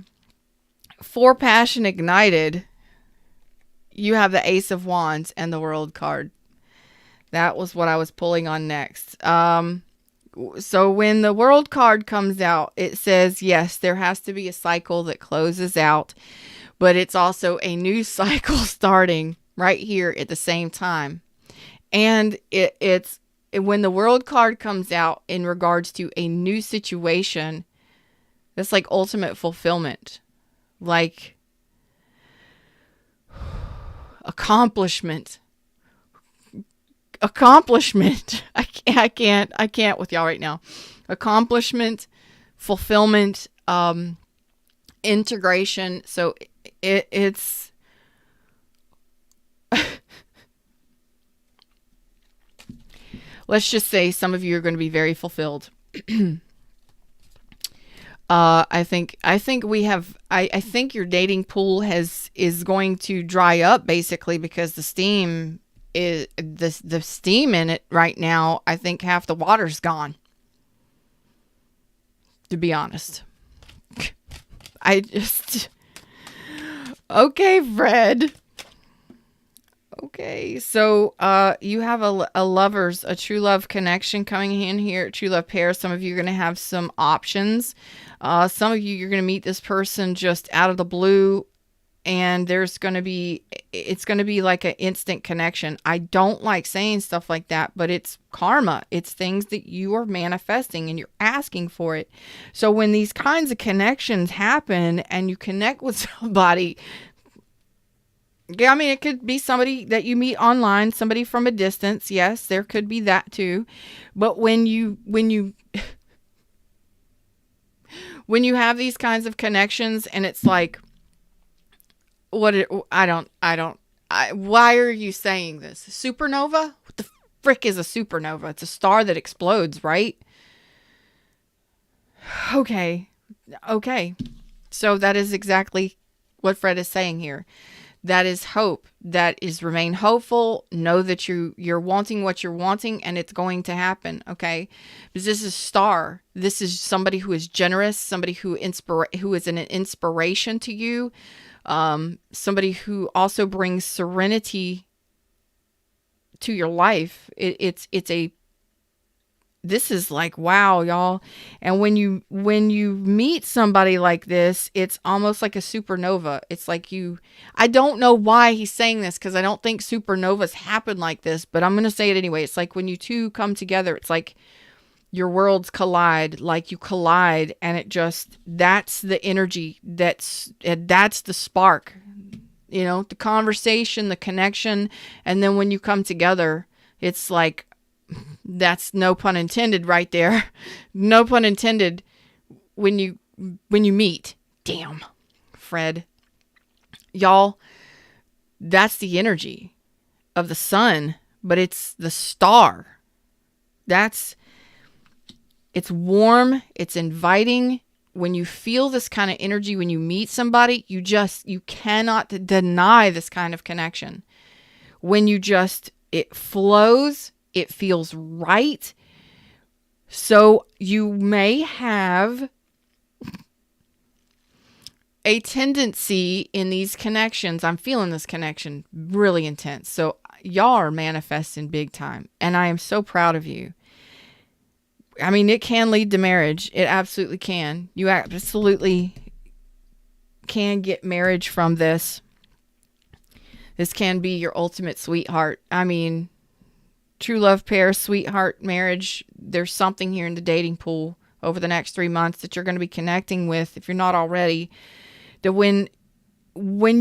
For Passion Ignited, you have the Ace of Wands and the World card. That was what I was pulling on next. So when the World card comes out, it says, yes, there has to be a cycle that closes out, but it's also a new cycle starting right here at the same time. And it's when the World card comes out in regards to a new situation, that's like ultimate fulfillment, like accomplishment. I can't with y'all right now. Accomplishment, fulfillment, integration. So it's let's just say some of you are going to be very fulfilled. I think your dating pool is going to dry up basically because the steam in it right now. I think half the water's gone, to be honest. Okay, Fred. Okay, so you have a true love connection coming in here, true love pair. Some of you are going to have some options. Some of you're going to meet this person just out of the blue, and it's going to be like an instant connection. I don't like saying stuff like that, but it's karma. It's things that you are manifesting and you're asking for it. So when these kinds of connections happen and you connect with somebody, yeah, I mean, it could be somebody that you meet online, somebody from a distance. Yes, there could be that too. But when you have these kinds of connections and it's like, why are you saying this? Supernova? What the frick is a supernova? It's a star that explodes, right? Okay. So that is exactly what Fred is saying here. That is hope. That is remain hopeful. Know that you're wanting what you're wanting, and it's going to happen. Okay, because this is star. This is somebody who is generous, somebody who is an inspiration to you, somebody who also brings serenity to your life. This is like, wow, y'all. And when you meet somebody like this, it's almost like a supernova. It's like I don't know why he's saying this, because I don't think supernovas happen like this, but I'm going to say it anyway. It's like when you two come together, it's like your worlds collide, like you collide, and that's the energy, that's the spark, the conversation, the connection. And then when you come together, it's like, that's no pun intended right there. No pun intended when you meet. Damn, Fred. Y'all, that's the energy of the sun, but it's the star. It's warm, it's inviting. When you feel this kind of energy, when you meet somebody, you cannot deny this kind of connection. When it flows, it feels right. So you may have a tendency in these connections. I'm feeling this connection really intense. So y'all are manifesting big time. And I am so proud of you. I mean, it can lead to marriage. It absolutely can. You absolutely can get marriage from this. This can be your ultimate sweetheart. I mean, true love pair, sweetheart marriage. There's something here in the dating pool over the next 3 months that you're going to be connecting with, if you're not already. That when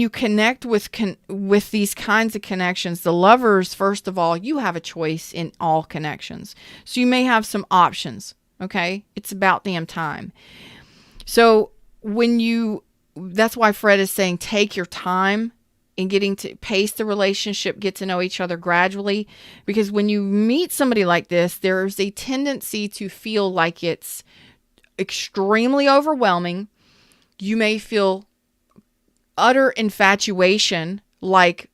you connect with these kinds of connections, the lovers, first of all, you have a choice in all connections. So you may have some options. Okay, it's about damn time. So that's why Fred is saying take your time in getting to pace the relationship, get to know each other gradually. Because when you meet somebody like this, there's a tendency to feel like it's extremely overwhelming. You may feel utter infatuation, like,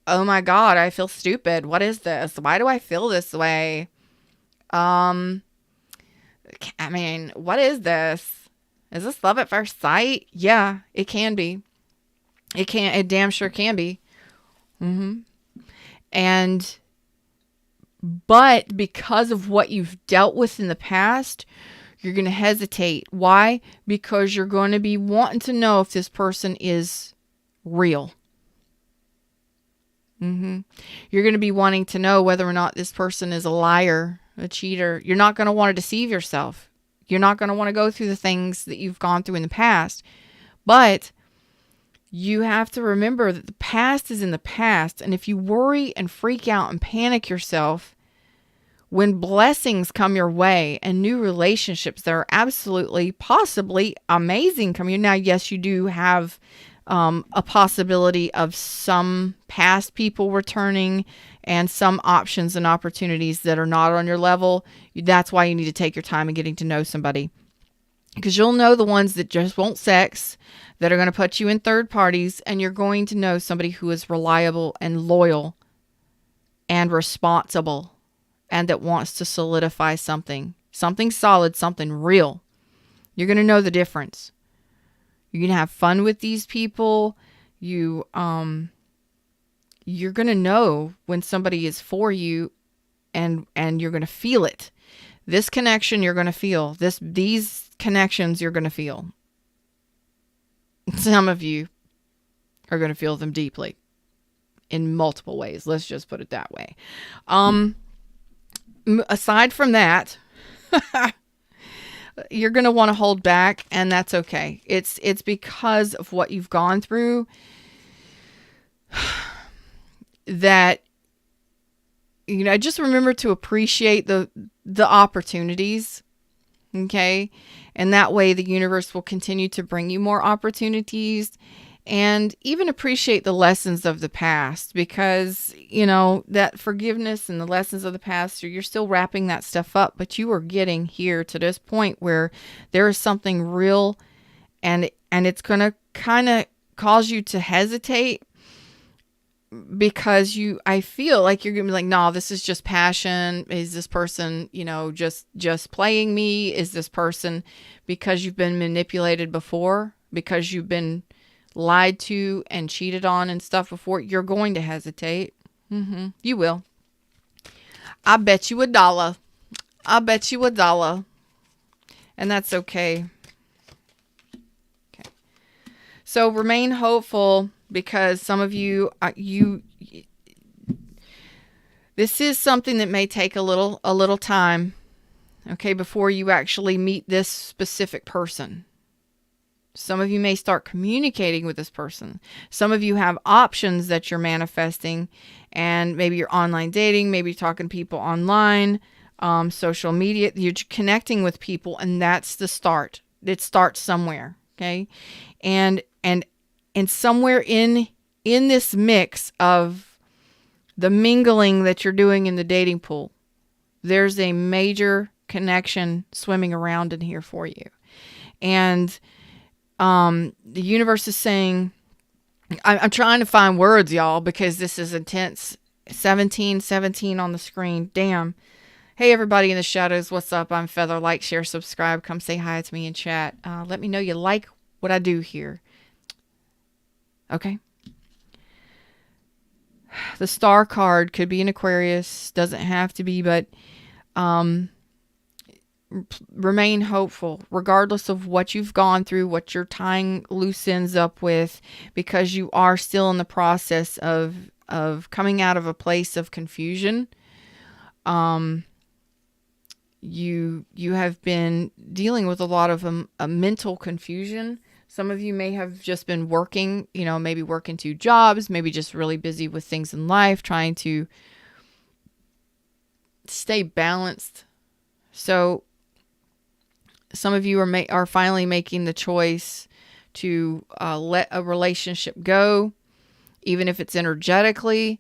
oh my God, I feel stupid. What is this? Why do I feel this way? I mean, what is this? Is this love at first sight? Yeah, it can be. It damn sure can be. But because of what you've dealt with in the past, you're going to hesitate. Why? Because you're going to be wanting to know if this person is real. You're going to be wanting to know whether or not this person is a liar, a cheater. You're not going to want to deceive yourself. You're not going to want to go through the things that you've gone through in the past. But you have to remember that the past is in the past. And if you worry and freak out and panic yourself, when blessings come your way and new relationships that are absolutely, possibly amazing come your. Now, yes, you do have a possibility of some past people returning and some options and opportunities that are not on your level. That's why you need to take your time in getting to know somebody. Because you'll know the ones that just want sex, that are going to put you in third parties, and you're going to know somebody who is reliable and loyal and responsible and that wants to solidify something solid, something real. You're going to know the difference. You're going to have fun with these people. You're going to know when somebody is for you, and you're going to feel it. This connection you're going to feel. These connections you're going to feel. Some of you are going to feel them deeply in multiple ways. Let's just put it that way. Aside from that, you're going to want to hold back, and that's okay. It's because of what you've gone through that, just remember to appreciate the opportunities. Okay. And that way the universe will continue to bring you more opportunities, and even appreciate the lessons of the past, because, that forgiveness and the lessons of the past, you're still wrapping that stuff up, but you are getting here to this point where there is something real, and it's going to kind of cause you to hesitate, because I feel like you're gonna be like, no, this is just passion. Is this person, just playing me? Is this person because you've been manipulated before, because you've been lied to and cheated on and stuff before? You're going to hesitate. You will. I bet you $1. I bet you $1. And that's okay. Okay. So remain hopeful, because some of you, this is something that may take a little time, okay, before you actually meet this specific person. Some of you may start communicating with this person. Some of you have options that you're manifesting, and maybe you're online dating, maybe you're talking to people online, social media, you're connecting with people, and that's the start. It starts somewhere, okay? And somewhere in this mix of the mingling that you're doing in the dating pool, there's a major connection swimming around in here for you. And the universe is saying, I'm trying to find words, y'all, because this is intense. 17 on the screen. Damn. Hey, everybody in the shadows. What's up? I'm Feather. Like, share, subscribe. Come say hi to me in chat. Let me know you like what I do here. Okay. The star card could be an Aquarius. Doesn't have to be, but remain hopeful regardless of what you've gone through, what you're tying loose ends up with, because you are still in the process of coming out of a place of confusion. You have been dealing with a lot of a mental confusion. Some of you may have just been working, maybe working 2 jobs, maybe just really busy with things in life, trying to stay balanced. So some of you are finally making the choice to let a relationship go, even if it's energetically.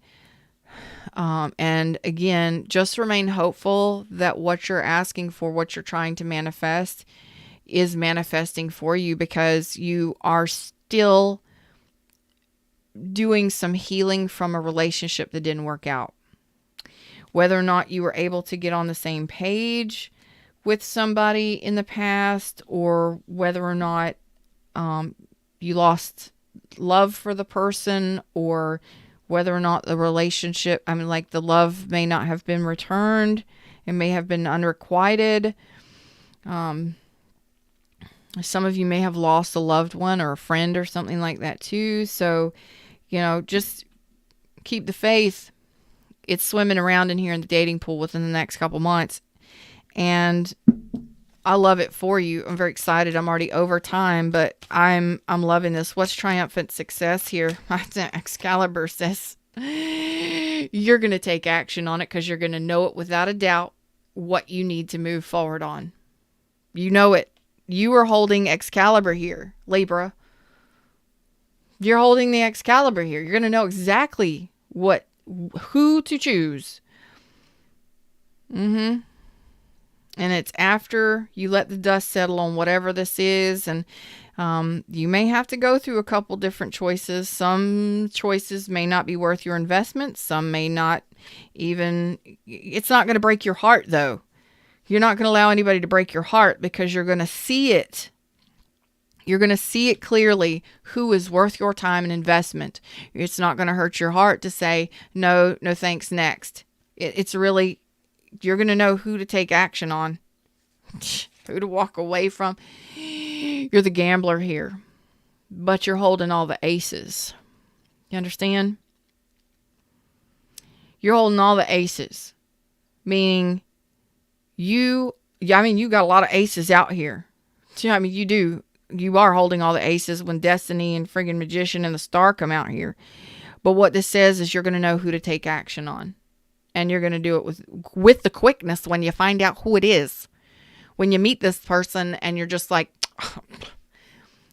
And again, just remain hopeful that what you're asking for, what you're trying to manifest, is manifesting for you, because you are still doing some healing from a relationship that didn't work out. Whether or not you were able to get on the same page with somebody in the past, or whether or not you lost love for the person, or whether or not the relationship, the love may not have been returned. It may have been unrequited. Some of you may have lost a loved one or a friend or something like that too. So, just keep the faith. It's swimming around in here in the dating pool within the next couple months. And I love it for you. I'm very excited. I'm already over time, but I'm loving this. What's triumphant success here? Excalibur says you're going to take action on it, because you're going to know it without a doubt what you need to move forward on. You know it. You are holding Excalibur here, Libra. You're holding the Excalibur here. You're going to know exactly who to choose. And it's after you let the dust settle on whatever this is. And you may have to go through a couple different choices. Some choices may not be worth your investment. Some may not even. It's not going to break your heart, though. You're not going to allow anybody to break your heart, because you're going to see it. You're going to see it clearly who is worth your time and investment. It's not going to hurt your heart to say, no thanks, next. It's really, you're going to know who to take action on, who to walk away from. You're the gambler here, but you're holding all the aces. You understand? You're holding all the aces, meaning you got a lot of aces out here. You do. You are holding all the aces when Destiny and friggin' Magician and the Star come out here. But what this says is you're going to know who to take action on. And you're going to do it with the quickness when you find out who it is. When you meet this person and you're just like,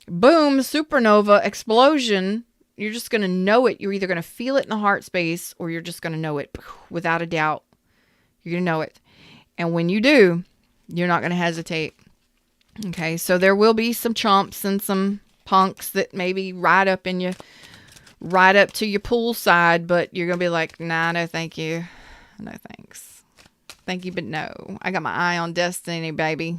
boom, supernova, explosion. You're just going to know it. You're either going to feel it in the heart space, or you're just going to know it without a doubt. You're going to know it. And when you do, you're not going to hesitate. Okay, so there will be some chumps and some punks that maybe ride up in you right up to your poolside, but you're going to be like, nah, no, thank you. No, thanks. Thank you, but no. I got my eye on Destiny, baby.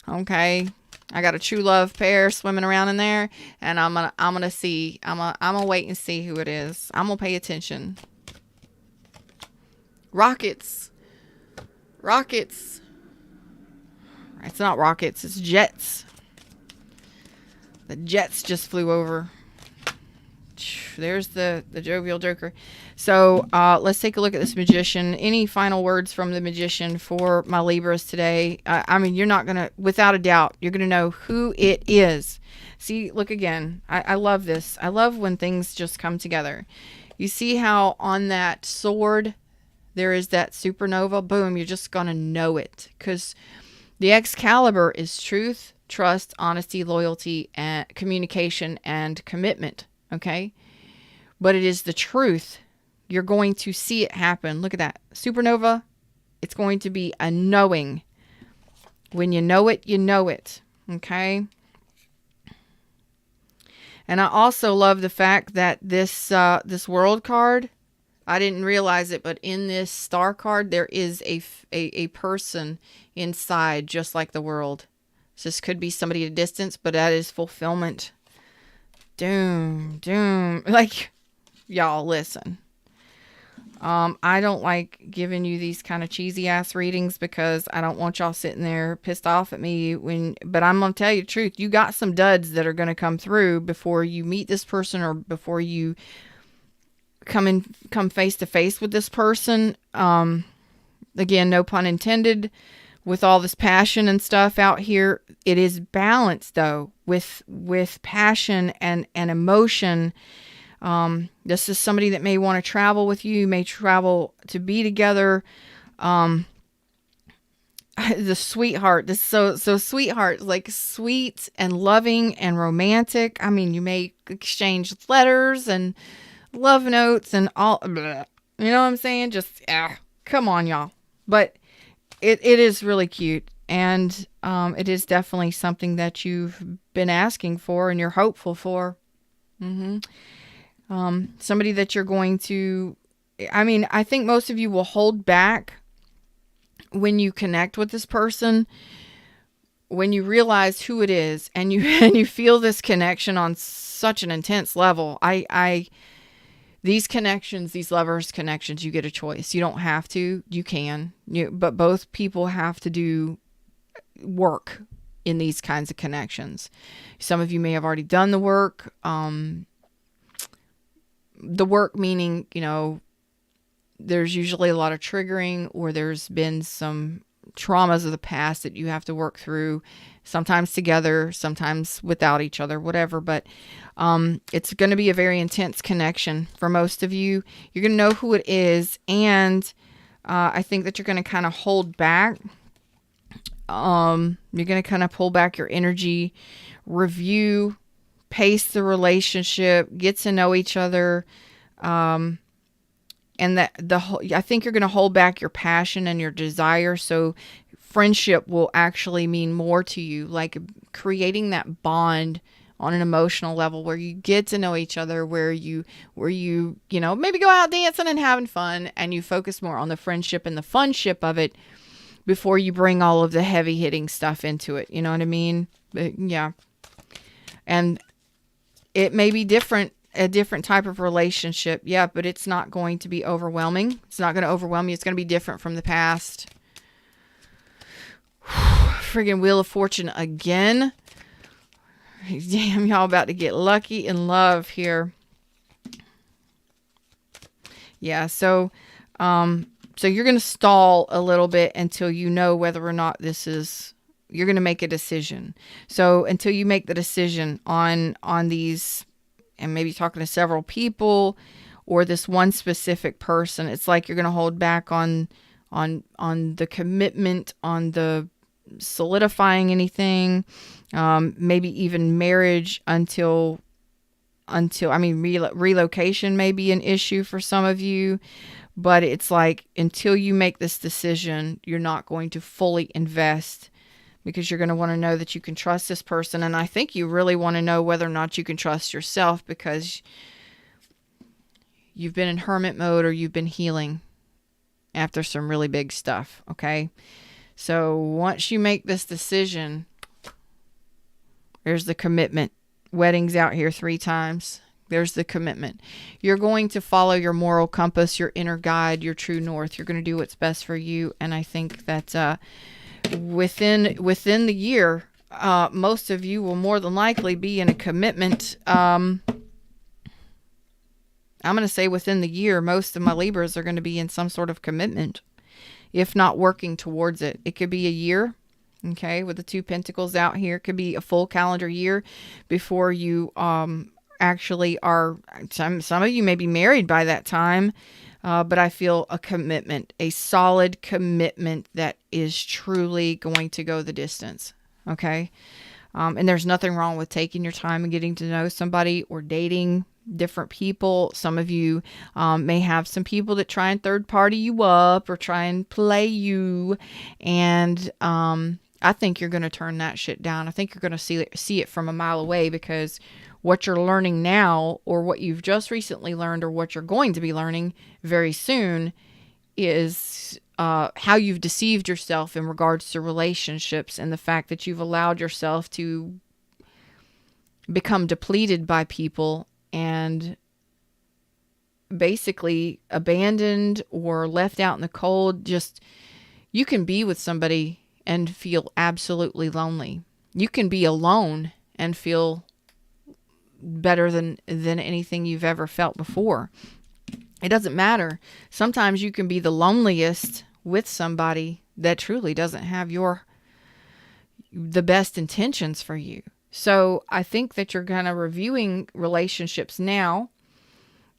Okay. I got a true love pair swimming around in there, and I'm gonna see. I'm gonna wait and see who it is. I'm gonna pay attention. Rockets. Rockets. It's not rockets, it's jets. The jets just flew over. There's the jovial joker. So let's take a look at this magician. Any final words from the magician for my Libras today? I mean, you're not going to, without a doubt, you're going to know who it is. See, look again. I love this. I love when things just come together. You see how on that sword there is that supernova? Boom, you're just going to know it. Because the Excalibur is truth, trust, honesty, loyalty, and communication, and commitment. Okay? But it is the truth. You're going to see it happen. Look at that. Supernova. It's going to be a knowing. When you know it, you know it. Okay? And I also love the fact that this world card, I didn't realize it, but in this star card, there is a person inside, just like the world. So this could be somebody at a distance, but that is fulfillment. Doom. Like, y'all, listen. I don't like giving you these kind of cheesy ass readings because I don't want y'all sitting there pissed off at me but I'm going to tell you the truth. You got some duds that are going to come through before you meet this person or before you come face to face with this person. Again, no pun intended. With all this passion and stuff out here, it is balanced though with passion and emotion. This is somebody that may want to travel with you, may travel to be together. The sweetheart, this so sweetheart, like sweet and loving and romantic. I mean, you may exchange letters and love notes and all, blah, you know what I'm saying? Just, come on, y'all. But it is really cute. And it is definitely something that you've been asking for and you're hopeful for. Somebody that you're going to, I mean, I think most of you will hold back when you connect with this person, when you realize who it is and you feel this connection on such an intense level. These connections, these lovers connections, you get a choice. You don't have to, you can, but both people have to do work in these kinds of connections. Some of you may have already done the work. The work meaning, there's usually a lot of triggering or there's been some traumas of the past that you have to work through, sometimes together, sometimes without each other, whatever. But it's going to be a very intense connection for most of you. You're going to know who it is. And I think that you're going to kind of hold back. You're going to kind of pull back your energy, review, pace the relationship, get to know each other. And I think you're going to hold back your passion and your desire. So friendship will actually mean more to you, like creating that bond on an emotional level where you get to know each other, where you maybe go out dancing and having fun, and you focus more on the friendship and the funship of it before you bring all of the heavy hitting stuff into it. You know what I mean? But, yeah. And it may be a different type of relationship. Yeah, but it's not going to be overwhelming. It's not going to overwhelm you. It's going to be different from the past. Friggin' Wheel of Fortune again. Damn, y'all about to get lucky in love here. Yeah, so you're going to stall a little bit until you know whether or not you're going to make a decision. So until you make the decision on these, and maybe talking to several people or this one specific person, it's like you're going to hold back on the commitment, on the solidifying anything, maybe even marriage until relocation may be an issue for some of you, but it's like until you make this decision, you're not going to fully invest because you're going to want to know that you can trust this person. And I think you really want to know whether or not you can trust yourself, because you've been in hermit mode or you've been healing after some really big stuff. Okay. So once you make this decision, there's the commitment. Weddings out here 3 times. There's the commitment. You're going to follow your moral compass, your inner guide, your true north. You're going to do what's best for you. And I think that within the year, most of you will more than likely be in a commitment. I'm going to say within the year, most of my Libras are going to be in some sort of commitment, if not working towards it. It could be a year. Okay, with the 2 pentacles out here, it could be a full calendar year before you actually are. Some of you may be married by that time, but I feel a commitment, a solid commitment that is truly going to go the distance. Okay, and there's nothing wrong with taking your time and getting to know somebody or dating different people. Some of you may have some people that try and third party you up or try and play you, and I think you're going to turn that shit down. I think you're going to see it from a mile away, because what you're learning now, or what you've just recently learned, or what you're going to be learning very soon, is how you've deceived yourself in regards to relationships, and the fact that you've allowed yourself to become depleted by people and basically abandoned or left out in the cold. Just, you can be with somebody and feel absolutely lonely. You can be alone and feel better than anything you've ever felt before. It doesn't matter. Sometimes you can be the loneliest with somebody that truly doesn't have the best intentions for you. So I think that you're kind of reviewing relationships now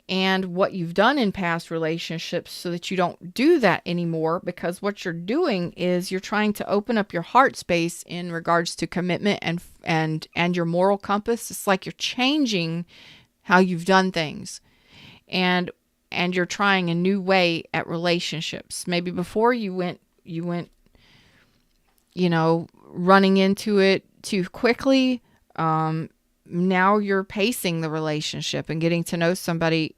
and what you've done in past relationships, so that you don't do that anymore, because what you're doing is you're trying to open up your heart space in regards to commitment and your moral compass. It's like you're changing how you've done things, and you're trying a new way at relationships. Maybe before you went running into it too quickly. Now you're pacing the relationship and getting to know somebody,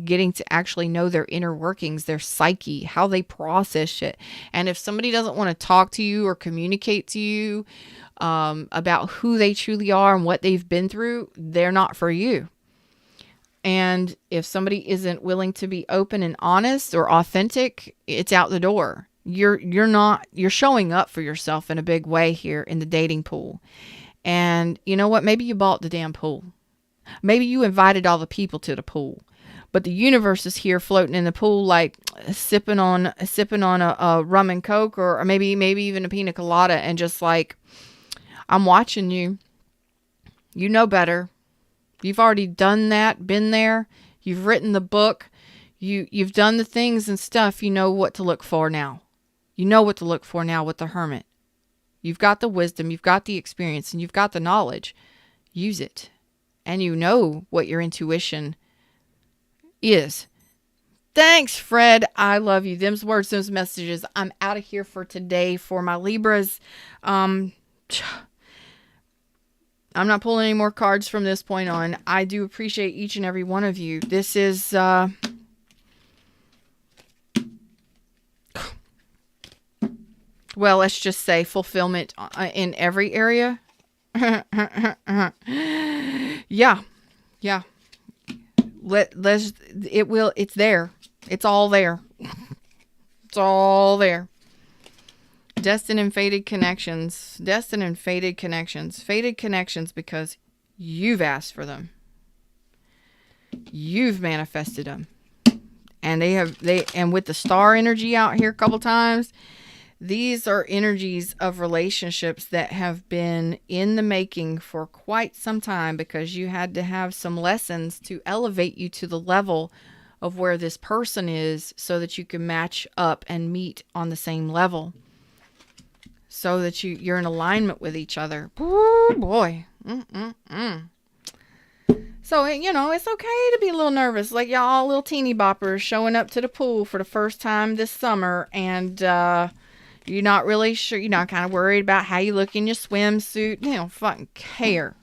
getting to actually know their inner workings, their psyche, how they process shit. And if somebody doesn't want to talk to you or communicate to you about who they truly are and what they've been through, they're not for you. And if somebody isn't willing to be open and honest or authentic, it's out the door. You're showing up for yourself in a big way here in the dating pool. And you know what? Maybe you bought the damn pool. Maybe you invited all the people to the pool, but the universe is here floating in the pool, like sipping on a rum and coke, or maybe even a pina colada, and just like, I'm watching you. You know better. You've already done that, been there. You've written the book. You've done the things and stuff. You know what to look for now. You know what to look for now with the Hermit. You've got the wisdom, you've got the experience, and you've got the knowledge. Use it. And you know what your intuition is. Thanks, Fred. I love you. Them's words, those messages. I'm out of here for today for my Libras. I'm not pulling any more cards from this point on. I do appreciate each and every one of you. This is... well, let's just say fulfillment in every area. Yeah. It's there. It's all there. It's all there. Destined and fated connections. Destined and fated connections. Fated connections because you've asked for them. You've manifested them. And and with the star energy out here a couple times, these are energies of relationships that have been in the making for quite some time, because you had to have some lessons to elevate you to the level of where this person is, so that you can match up and meet on the same level, so that you're in alignment with each other. Ooh, boy. So, it's okay to be a little nervous. Like y'all little teeny boppers showing up to the pool for the first time this summer, and you're not really sure. You're not kind of worried about how you look in your swimsuit. You don't fucking care.